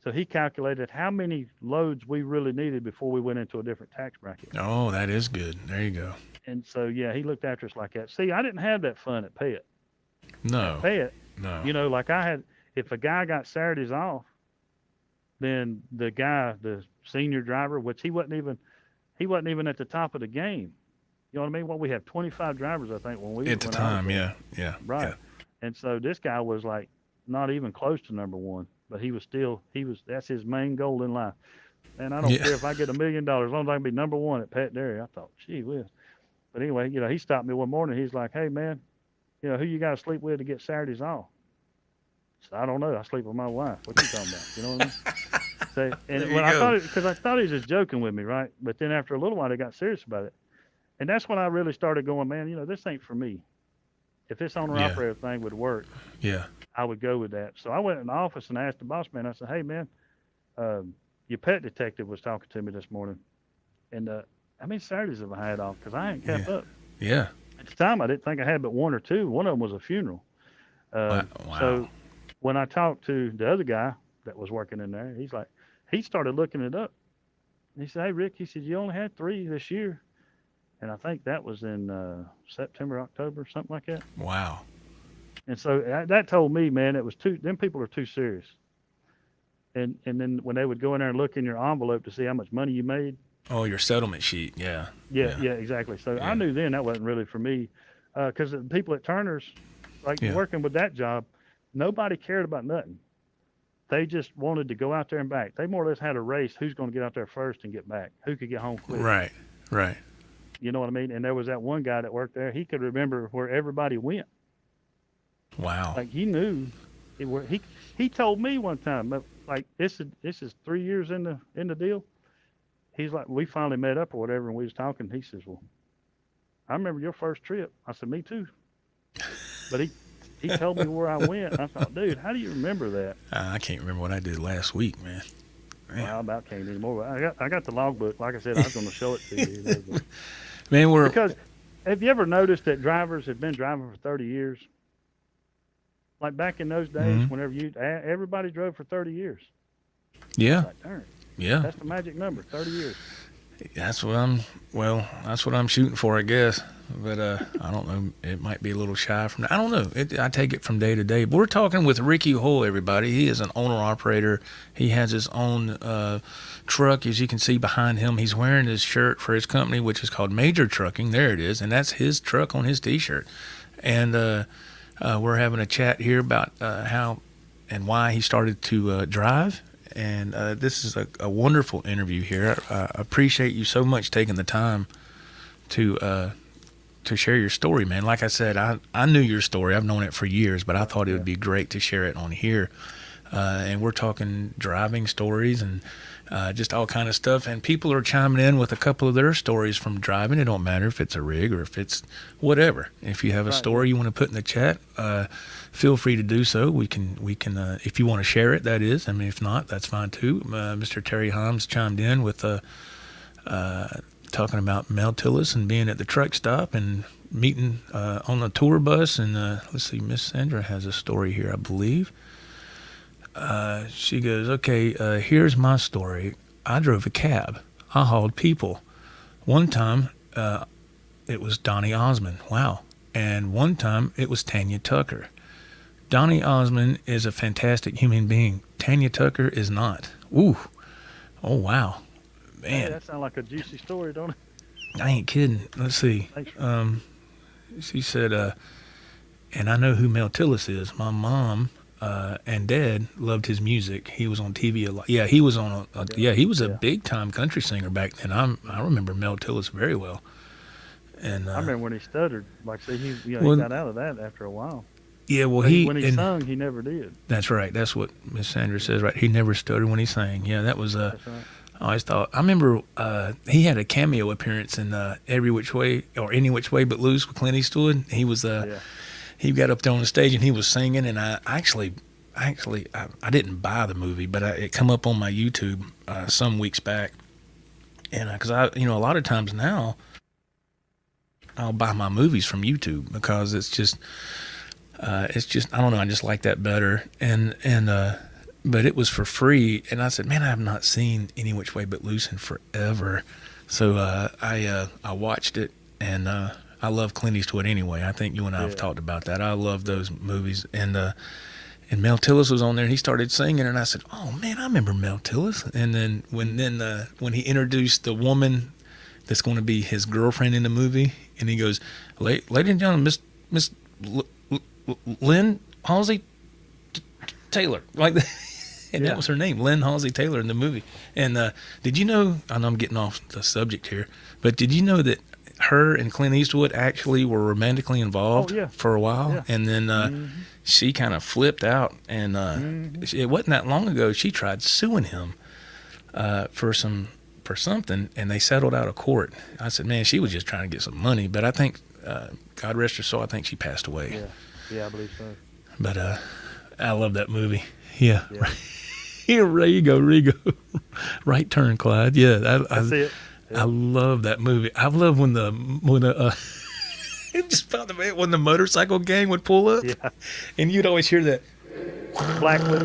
So he calculated how many loads we really needed before we went into a different tax bracket. Oh, that is good. There you go. And so, yeah, he looked after us like that. See, I didn't have that fun at Pet. No. Pet, No. like I had, if a guy got Saturdays off, then the guy, the senior driver, which he wasn't even at the top of the game. You know what I mean? Well, we had 25 drivers, I think, when At the when I was time, there. yeah. Yeah. Right. Yeah. And so this guy was like not even close to number one, but that's his main goal in life. And I don't Yeah. care if I get $1 million, as long as I can be number one at Pat Dairy. I thought, gee whiz. But anyway, he stopped me one morning. He's like, "Hey man, who you got to sleep with to get Saturdays off?" I said, "I don't know. I sleep with my wife. What you talking about?" You know what I mean? So, There and you when I go. thought he was just joking with me, right? But then after a little while, they got serious about it. And that's when I really started going, man, this ain't for me. If this owner-operator thing would work, Yeah. I would go with that. So I went in the office and asked the boss man, I said, "Hey, man, your pet detective was talking to me this morning. And how many Saturdays have I had off? Because I ain't kept up." Yeah. At the time, I didn't think I had but one or two. One of them was a funeral. Wow. So when I talked to the other guy that was working in there, he started looking it up. He said, "Hey, Rick," he said, "you only had 3 this year." And I think that was in September, October, something like that. Wow. And so that told me, man, it was them people are too serious. And then when they would go in there and look in your envelope to see how much money you made. Oh, your settlement sheet. Yeah. Yeah, exactly. So Yeah. I knew then that wasn't really for me. because the people at Turner's, like Yeah. working with that job, nobody cared about nothing. They just wanted to go out there and back. They more or less had a race. Who's going to get out there first and get back? Who could get home quick? Right. Right. You know what I mean? And there was that one guy that worked there. He could remember where everybody went. Wow. Like he knew. He told me one time, like this is 3 years in the deal. He's like, we finally met up or whatever, and we was talking. He says, well, I remember your first trip. I said, me too. But he told me where I went. I thought, dude, how do you remember that? I can't remember what I did last week, man. Well, I about can't anymore. I got the logbook. Like I said, I was going to show it to you. Man, Because have you ever noticed that drivers have been driving for 30 years? Like back in those days, Mhm. whenever everybody drove for 30 years. yeah, Like, darn, yeah. that's the magic number, 30 years. That's what I'm shooting for, I guess. But I don't know. It might be a little shy from that. I don't know. I take it from day to day. But we're talking with Ricky Hoyle, everybody. He is an owner-operator. He has his own truck, as you can see behind him. He's wearing his shirt for his company, which is called Major Trucking. There it is. And that's his truck on his T-shirt. And we're having a chat here about how and why he started to drive. And this is a wonderful interview here. I appreciate you so much taking the time to share your story, man. Like I said, I knew your story. I've known it for years, but I thought it would be great to share it on here. And we're talking driving stories and just all kind of stuff. And people are chiming in with a couple of their stories from driving. It don't matter if it's a rig or if it's whatever. If you have a story you want to put in the chat, feel free to do so. We can if you want to share it, that is. I mean, if not, that's fine too. Mr. Terry Himes chimed in with talking about Mel Tillis and being at the truck stop and meeting on the tour bus. And let's see, Miss Sandra has a story here, I believe. She goes, okay, here's my story. I drove a cab. I hauled people. One time, it was Donnie Osmond. Wow. And one time, it was Tanya Tucker. Donnie Osmond is a fantastic human being. Tanya Tucker is not. Ooh. Oh, wow. Man. Hey, that sounds like a juicy story, don't it? I ain't kidding. Let's see. She said, and I know who Mel Tillis is. My mom and dad loved his music. He was on TV a lot. Yeah, he was on he was a big time country singer back then. I remember Mel Tillis very well. And I remember when he stuttered. Like, see, he got out of that after a while. Yeah, well, when he sung, he never did. That's right. That's what Miss Sandra says, right? He never stuttered when he sang. Yeah, that was That's right. I always thought. I remember he had a cameo appearance in Every Which Way or Any Which Way But Loose with Clint Eastwood. He was he got up there on the stage and he was singing. And I actually I didn't buy the movie, but it come up on my YouTube some weeks back. And because a lot of times now I'll buy my movies from YouTube because it's just I don't know, I just like that better. And but it was for free, and I said, man, I have not seen Any Which Way But Loose in forever. So I watched it, and I love Clint Eastwood anyway. I think you and I have talked about that. I love those movies. And Mel Tillis was on there, and he started singing, and I said, oh man, I remember Mel Tillis. And then when he introduced the woman that's going to be his girlfriend in the movie, and he goes, ladies and gentlemen, Miss Lynn Halsey Taylor, like that. And that was her name, Lynn Halsey Taylor, in the movie. And did you know, I know I'm getting off the subject here, but did you know that her and Clint Eastwood actually were romantically involved for a while? Yeah. And then she kind of flipped out, and it wasn't that long ago she tried suing him for something, and they settled out of court. I said, man, she was just trying to get some money, but I think, God rest her soul, I think she passed away. Yeah, I believe so. But I love that movie. Yeah. Here, there you go, Rigo. Right turn, Clyde. Yeah, That's it. Yeah. I love that movie. I love when the when the motorcycle gang would pull up, and you'd always hear that Blackwood.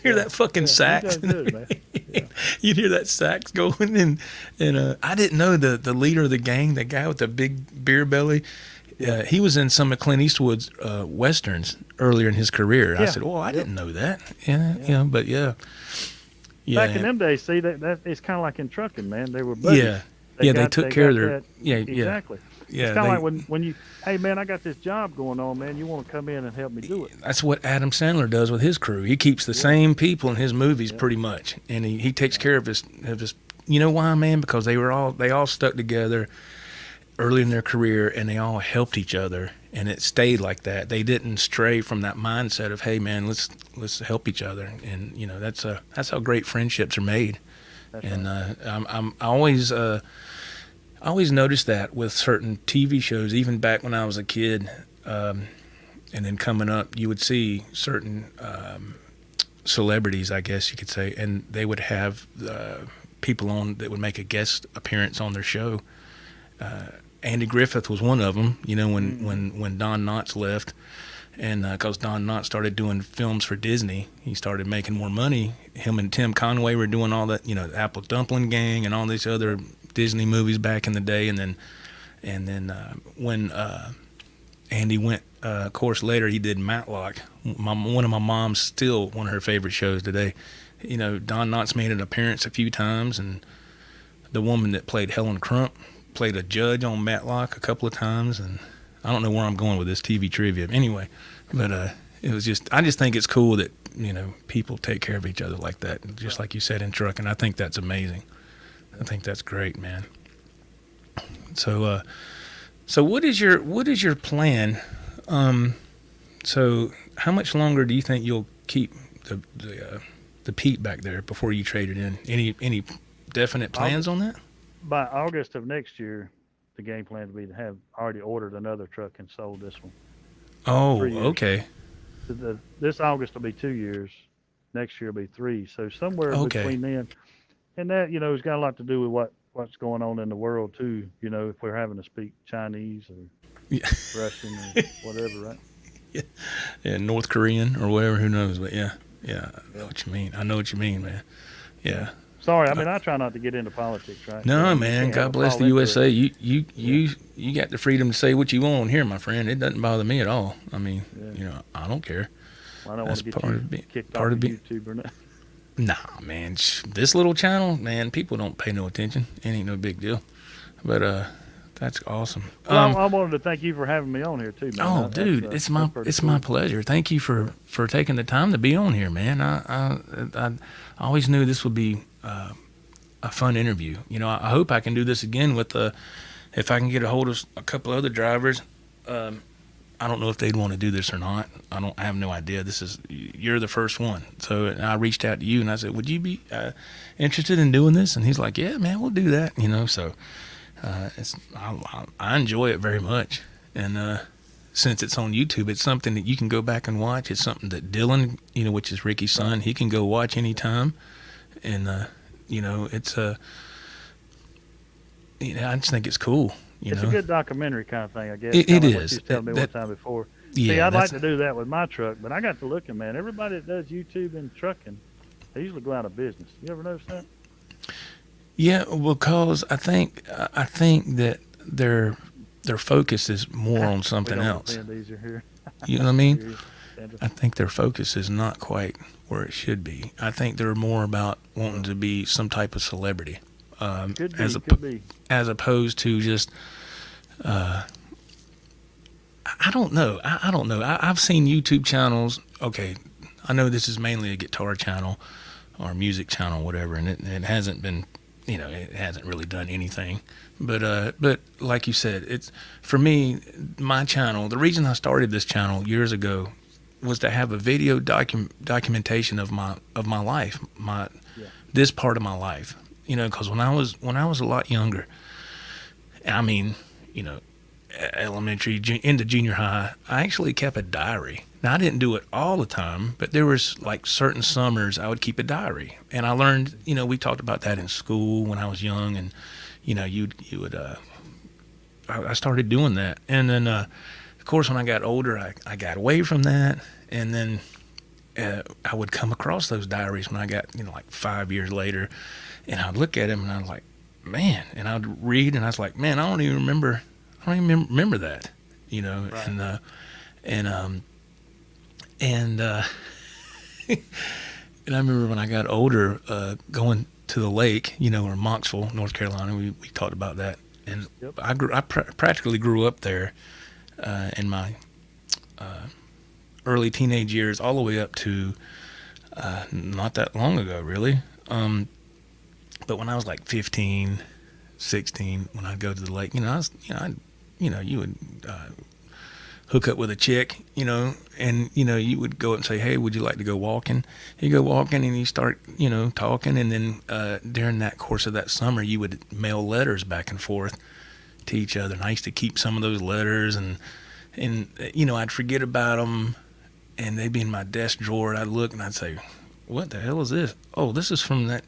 hear that fucking sax. Good, man. Yeah. You'd hear that sax going, and I didn't know the leader of the gang, the guy with the big beer belly. He was in some of Clint Eastwood's westerns earlier in his career. I said, "Oh, I didn't know that." But Back in them days, see that it's kind of like in trucking, man. They were buddies. They took care of their exactly. It's kind of like when you, hey man, I got this job going on, man. You want to come in and help me do it? That's what Adam Sandler does with his crew. He keeps the same people in his movies pretty much, and he takes care of his. You know why, man? Because they all stuck together early in their career, and they all helped each other, and it stayed like that. They didn't stray from that mindset of, hey man, let's help each other, and that's how great friendships are made. That's and right. I always noticed that with certain TV shows, even back when I was a kid, and then coming up, you would see certain celebrities, I guess you could say, and they would have people on that would make a guest appearance on their show. Andy Griffith was one of them, when Don Knotts left, and because Don Knotts started doing films for Disney, he started making more money. Him and Tim Conway were doing all that, Apple Dumpling Gang and all these other Disney movies back in the day, and then when Andy went, of course, later he did Matlock. One of my mom's still one of her favorite shows today. Don Knotts made an appearance a few times, and the woman that played Helen Crump played a judge on Matlock a couple of times, and I don't know where I'm going with this TV trivia anyway, but it was I just think it's cool that people take care of each other like that, just like you said in trucking. I think that's amazing. I think that's great, man. So what is your plan? So how much longer do you think you'll keep the Pete back there before you trade it in? Any definite plans on that? By August of next year, the game plan to be to have already ordered another truck and sold this one. Oh, okay. This August will be 2 years. Next year will be 3. So somewhere between then, and that it's got a lot to do with what's going on in the world too. If we're having to speak Chinese or Russian or whatever, right? Yeah, North Korean or whatever. Who knows? But yeah, I know what you mean. I know what you mean, man. Yeah. Sorry, I try not to get into politics, right? No, man. God bless the USA. You got the freedom to say what you want here, my friend. It doesn't bother me at all. I mean, I don't care. Well, I don't want to get you kicked off of YouTube or not. Nah, man. This little channel, man, people don't pay no attention. It ain't no big deal. But that's awesome. Well, I wanted to thank you for having me on here too, man. Oh, dude, it's my pleasure. Thank you for taking the time to be on here, man. I always knew this would be a fun interview. I hope I can do this again with if I can get a hold of a couple other drivers. I don't know if they'd want to do this or not. I have no idea. You're the first one. So I reached out to you and I said, would you be interested in doing this? And he's like, yeah, man, we'll do that. So I enjoy it very much. And since it's on YouTube, it's something that you can go back and watch. It's something that Dylan, which is Ricky's son, he can go watch anytime. And, it's I just think it's cool. It's a good documentary kind of thing, I guess. It like is. What you told me one time before. Yeah, See, I'd like to do that with my truck, but I got to looking, man. Everybody that does YouTube and trucking, they usually go out of business. You ever notice that? Yeah, because I think that their focus is more on something else. You know what I mean? I think their focus is not quite where it should be. I think they're more about wanting to be some type of celebrity. Could be. As opposed to just, I don't know. I don't know. I've seen YouTube channels. Okay, I know this is mainly a guitar channel or music channel, whatever, and it hasn't been, it hasn't really done anything. But like you said, it's for me, my channel. The reason I started this channel years ago was to have a video documentation of my life, this part of my life. Because when I was a lot younger, I mean, elementary into junior high, I actually kept a diary. Now I didn't do it all the time, but there was like certain summers I would keep a diary, and I learned. We talked about that in school when I was young, and you would. I started doing that, and then of course when I got older, I got away from that, and then I would come across those diaries when I got like 5 years later. And I'd look at him, and I was like, man. And I'd read, and I was like, man, I don't even remember that, Right. And and I remember when I got older, going to the lake, or Moxville, North Carolina. We talked about that, And Yep. I practically grew up there in my early teenage years, all the way up to not that long ago, really. But when I was like 15, 16, when I'd go to the lake, you would hook up with a chick, and you would go up and say, "Hey, would you like to go walking?" You go walking, and you start, talking, and then during that course of that summer, you would mail letters back and forth to each other. And I used to keep some of those letters, and I'd forget about them, and they'd be in my desk drawer. And I'd look, and I'd say, "What the hell is this? Oh, this is from that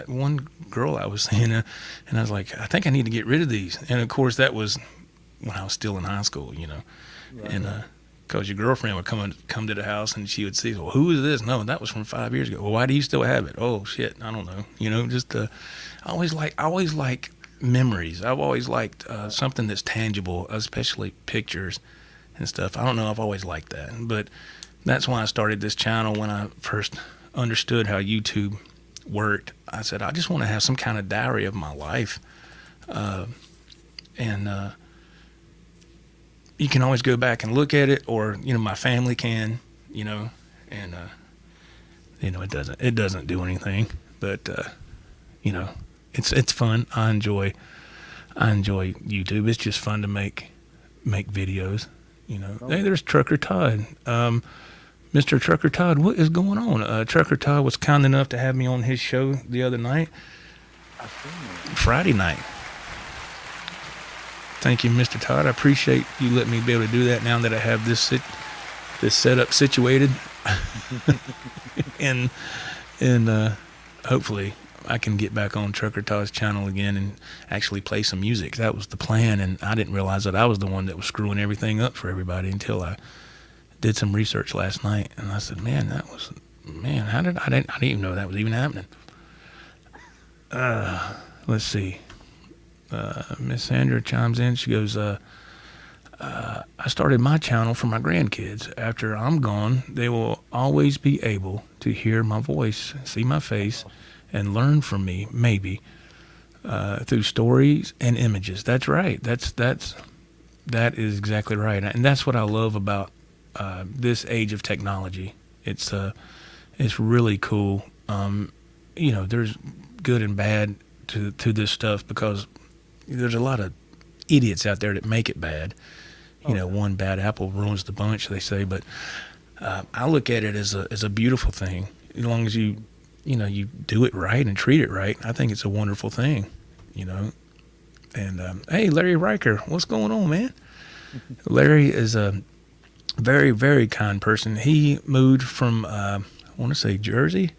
one girl I was seeing," and I was like, "I think I need to get rid of these." And of course, that was when I was still in high school, Right. and because your girlfriend would come to the house, and she would see, "Well, who is this?" "No, that was from 5 years ago." "Well, why do you still have it?" "Oh shit, I don't know." Just I always like memories. I've always liked something that's tangible, especially pictures and stuff. I don't know, I've always liked that, but that's why I started this channel. When I first understood how YouTube worked, I said, I just want to have some kind of diary of my life, and you can always go back and look at it, or my family can, and it doesn't do anything, but it's fun. I enjoy YouTube. It's just fun to make videos. Hey, there's Trucker Todd. Mr. Trucker Todd, what is going on? Trucker Todd was kind enough to have me on his show the other night, Friday night. Thank you, Mr. Todd. I appreciate you letting me be able to do that now that I have this setup situated, and hopefully I can get back on Trucker Todd's channel again and actually play some music. That was the plan, and I didn't realize that I was the one that was screwing everything up for everybody until I did some research last night, and I said, I didn't even know that was even happening. Let's see. Miss Sandra chimes in. She goes, I started my channel for my grandkids. After I'm gone, they will always be able to hear my voice, see my face, and learn from me, maybe, through stories and images. That's right. That is exactly right. And that's what I love about this age of technology. It's really cool. There's good and bad to this stuff, because there's a lot of idiots out there that make it bad. One bad apple ruins the bunch, they say. But I look at it as a beautiful thing. As long as you do it right and treat it right, I think it's a wonderful thing. And hey, Larry Riker, what's going on, man? Larry is a very, very kind person. He moved from I want to say Jersey,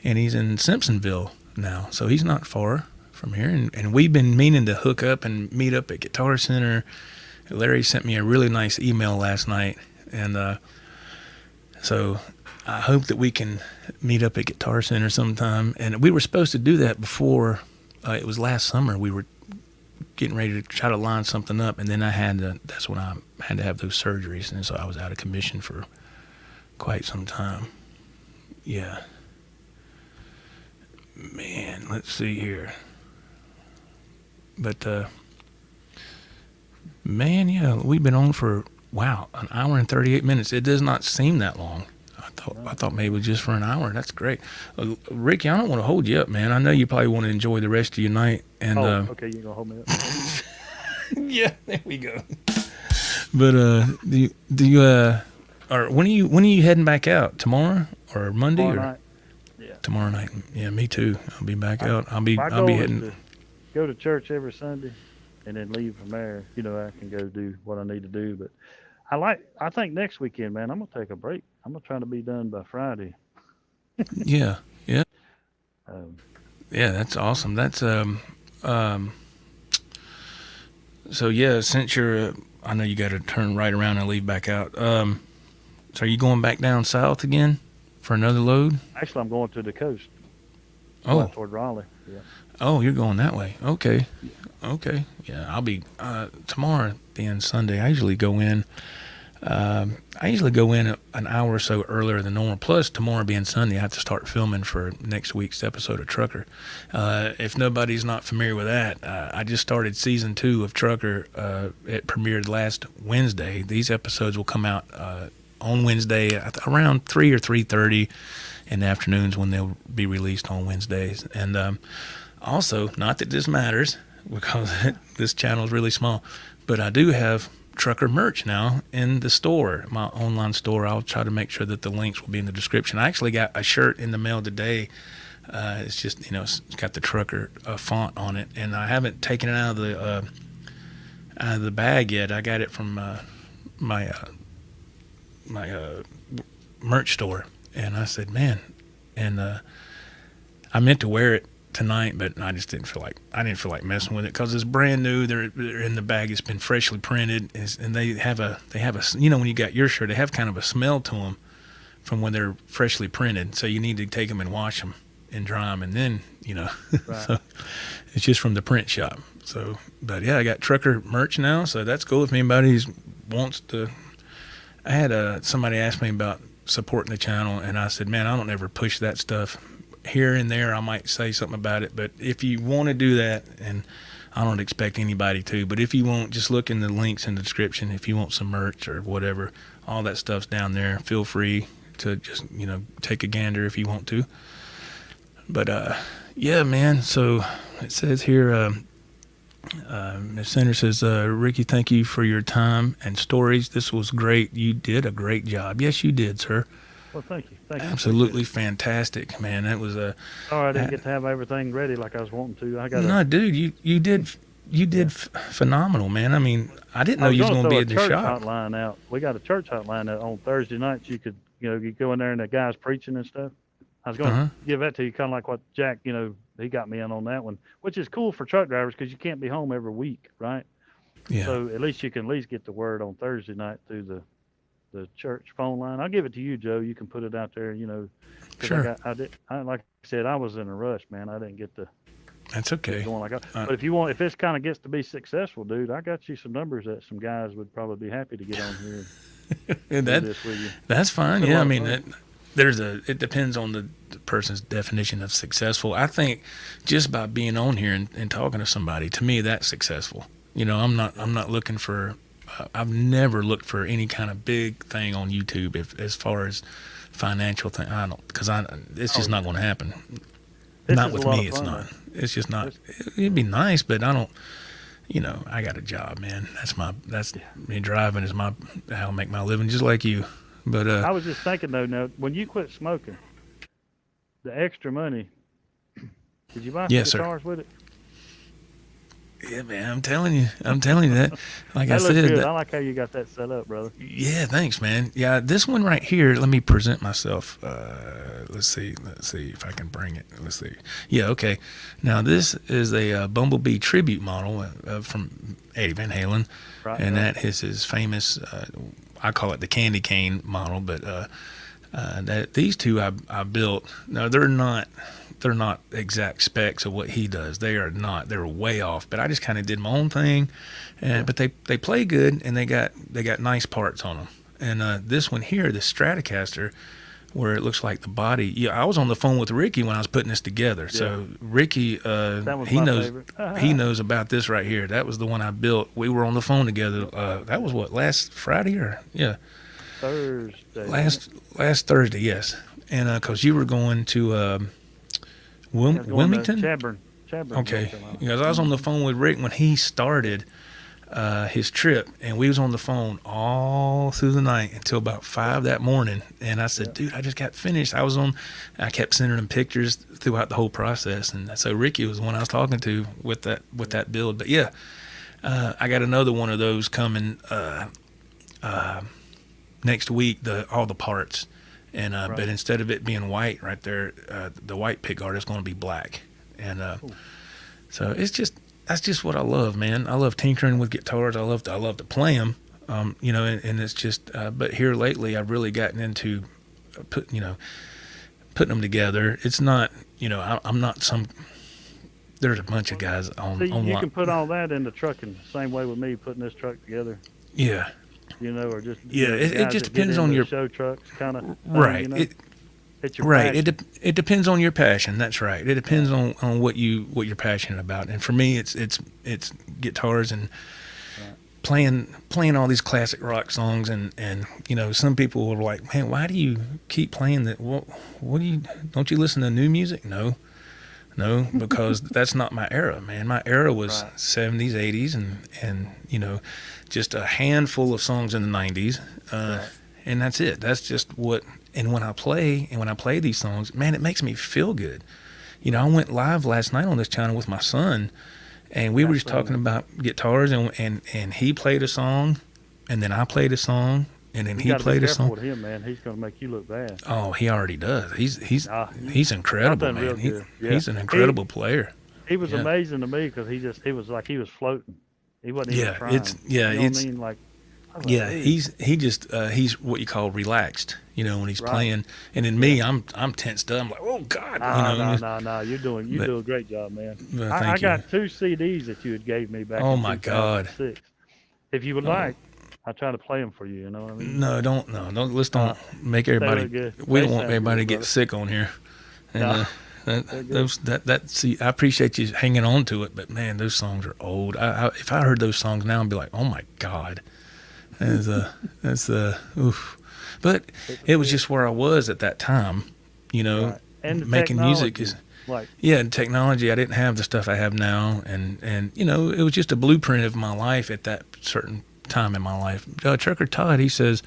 and he's in Simpsonville now, so he's not far from here. And we've been meaning to hook up and meet up at Guitar Center. Larry sent me a really nice email last night, and so I hope that we can meet up at Guitar Center sometime. And we were supposed to do that before. It was last summer. We were getting ready to try to line something up, and then that's when I had to have those surgeries, and so I was out of commission for quite some time. Yeah. Man, let's see here. But, man, yeah, we've been on for, an hour and 38 minutes. It does not seem that long. I thought maybe just for an hour. That's great. Ricky, I don't want to hold you up, man. I know you probably want to enjoy the rest of your night. And okay, you're gonna hold me up. yeah, there we go. But or when are you heading back out? Tomorrow or Monday? Tomorrow night. Yeah. Tomorrow night. Yeah, me too. I'll be back out. I'll be My goal is heading. to go to church every Sunday, and then leave from there. I can go do what I need to do. But I think next weekend, man, I'm gonna take a break. I'm gonna try to be done by Friday. Yeah. Um, Yeah, that's awesome. That's so yeah, since you're I know you got to turn right around and leave back out. So are you going back down south again for another load? Actually, I'm going to the coast. Oh, Toward Raleigh. Yeah. Oh, you're going that way. Okay. Okay. Yeah, I'll be tomorrow being Sunday. I usually go in I usually go in an hour or so earlier than normal. Plus, tomorrow being Sunday, I have to start filming for next week's episode of Trucker. If nobody's not familiar with that, I just started season 2 of Trucker. It premiered last Wednesday. These episodes will come out on Wednesday around 3 or 3:30 in the afternoons when they'll be released on Wednesdays. And also, not that this matters because this channel is really small, but I do have Trucker merch now in the store, my online store. I'll try to make sure that the links will be in the description. I actually got a shirt in the mail today. It's just, it's got the Trucker font on it, and I haven't taken it out of the bag yet. I got it from my merch store, and I said, man, and I meant to wear it tonight, but I just didn't feel like messing with it because it's brand new. They're in the bag. It's been freshly printed, and they have a when you got your shirt, they have kind of a smell to them from when they're freshly printed. So you need to take them and wash them and dry them, and then Right. So it's just from the print shop. So, but yeah, I got Trucker merch now, so that's cool. If anybody wants to, I had somebody ask me about supporting the channel, and I said, man, I don't ever push that stuff. Here and there I might say something about it, but if you want to do that, and I don't expect anybody to, but if you want, just look in the links in the description. If you want some merch or whatever, all that stuff's down there. Feel free to just take a gander if you want to. But yeah, man, so it says here, Ms. Sanders says, Ricky, thank you for your time and stories. This was great. You did a great job. Yes, you did, sir. Well, thank you. Absolutely fantastic, man. That was a. Sorry, I didn't get to have everything ready like I was wanting to. No, dude, you did phenomenal, man. I mean, I didn't know you was going to be at the shop. Hotline out. We got a church hotline out on Thursday nights. You could, you go in there and the guy's preaching and stuff. I was going to give that to you, kind of like what Jack, he got me in on that one, which is cool for truck drivers because you can't be home every week, right? Yeah. So at least you can get the word on Thursday night through the church phone line. I'll give it to you, Joe. You can put it out there, 'cause Sure. like I said, I was in a rush, man. I didn't get to. That's okay. Going like that. But if this kind of gets to be successful, dude, I got you some numbers that some guys would probably be happy to get on here and do this with you. That's fine. Yeah, I mean, it depends on the person's definition of successful. I think just by being on here and talking to somebody, to me, that's successful. I'm not looking for. I've never looked for any kind of big thing on YouTube as far as financial thing. I don't, because it's just not going to happen. Not with me, it's not. It's just not. It'd be nice, but I don't. I got a job, man. That's me. Driving is how I make my living, just like you. But I was just thinking though, now when you quit smoking, the extra money, did you buy some guitars with it? Yeah, man, I'm telling you that. Like I said, good. I like how you got that set up, brother. Yeah, thanks, man. Yeah, this one right here. Let me present myself. Let's see if I can bring it. Let's see. Yeah, okay. Now this is a Bumblebee tribute model from Eddie Van Halen, Right, and that is his famous. I call it the candy cane model, but these two I built. No, they're not exact specs of what he does. They are not. They're way off. But I just kind of did my own thing, but they play good, and they got nice parts on them. And this one here, the Stratocaster, where it looks like the body. Yeah, I was on the phone with Ricky when I was putting this together. Yeah. So Ricky, he knows about this right here. That was the one I built. We were on the phone together. That was what, last Friday Thursday. Last Thursday, yes. And because you were going to Wilmington? Chadburn. Okay. Because I was on the phone with Rick when he started his trip, and we was on the phone all through the night until about 5 that morning. And I said, dude, I just got finished. I kept sending him pictures throughout the whole process. And so Ricky was the one I was talking to with that build. But yeah, I got another one of those coming next week, all the parts. And but instead of it being white right there, the white pickguard is going to be black. And so that's just what I love, man. I love tinkering with guitars. I love to play them, and it's just. But here lately, I've really gotten into putting them together. It's not, I'm not some. There's a bunch of guys on. So you can put all that in the trucking the same way with me putting this truck together. Yeah. or just it guys just that get depends on into your show trucks kind of right. It's your Right. passion. It depends on your passion. That's right. It depends on what you're passionate about. And for me, it's guitars and playing all these classic rock songs. And some people are like, man, why do you keep playing that? What do you don't you listen to new music? No, because that's not my era, man. My era was 70s, 80s, and just a handful of songs in the 90s, and that's it. That's just what. And when I play these songs, man, it makes me feel good. I went live last night on this channel with my son, and we were just talking about guitars, and he played a song, and then I played a song, and then he played a song. With him, man, he's gonna make you look bad. Oh, he already does. He's incredible, man. He's an incredible player. He was amazing to me because he was like he was floating. He wasn't even trying. What I mean? Like, he's what you call relaxed, when he's playing. And in me, I'm tensed up. I'm like, oh God, No, you're doing a great job, man. I got 2 CDs that you had gave me back. Oh in my God! If you would like, I'll try to play them for you. You know what I mean? No, don't. Let's don't make everybody. We don't want everybody to get sick on here. And see, I appreciate you hanging on to it, but man, those songs are old. If I heard those songs now, I'd be like, oh my God. That's oof. But it was just where I was at that time, And making music is and technology. I didn't have the stuff I have now, and it was just a blueprint of my life at that certain time in my life. Trucker Todd, he says,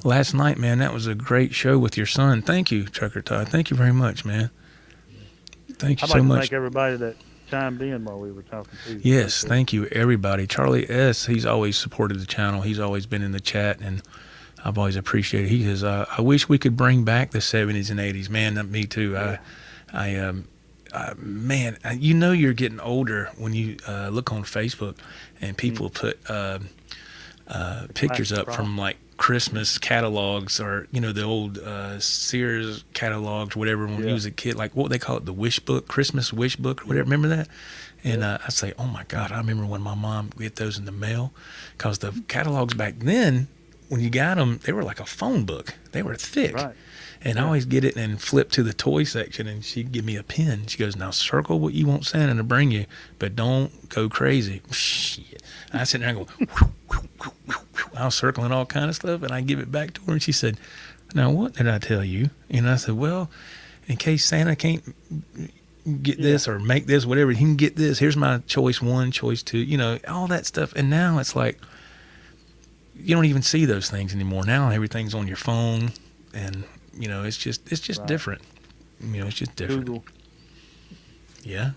last night, man, that was a great show with your son. Thank you, Trucker Todd. Thank you very much, man. Thank you so much. Thank everybody that chimed in while we were talking to you. Yes, thank you, everybody. Charlie S., he's always supported the channel. He's always been in the chat, and I've always appreciated it. He says, I wish we could bring back the 70s and 80s. Man, me too. Man, you're getting older when you look on Facebook and people put pictures up from like Christmas catalogs or the old Sears catalogs, whatever. When you was a kid, like what they call it, the wish book, Christmas wish book or whatever. Remember that? And I say, oh my God, I remember when my mom would get those in the mail, because the catalogs back then, when you got them, they were like a phone book. They were thick. Right. And I always get it and flip to the toy section, and she'd give me a pen. She goes, now circle what you want Santa to bring you, but don't go crazy. Shit. I sit there and go, I was circling all kind of stuff, and I give it back to her, and she said, now what did I tell you? And I said, well, in case Santa can't get this or make this, whatever, he can get this. Here's my choice 1, choice 2, all that stuff. And now it's like, you don't even see those things anymore. Now everything's on your phone, and it's just different. It's just different. Google. Yeah,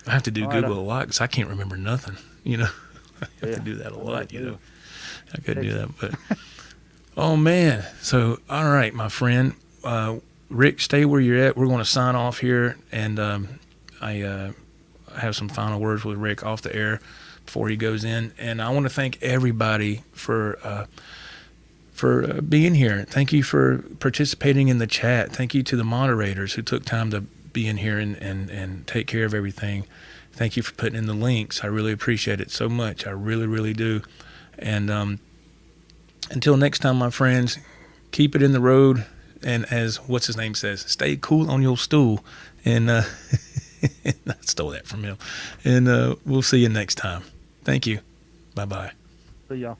I have to do Google a lot because I can't remember nothing. I have to do that a lot. I couldn't do that, but oh man. So all right, my friend, Rick, stay where you're at. We're going to sign off here, and I have some final words with Rick off the air before he goes in. And I want to thank everybody for being here. Thank you for participating in the chat. Thank you to the moderators who took time to be in here and take care of everything. Thank you for putting in the links. I really appreciate it so much. I really, really do. And until next time, my friends, keep it in the road. And as what's his name says, stay cool on your stool. And I stole that from him. And we'll see you next time. Thank you. Bye-bye. See y'all.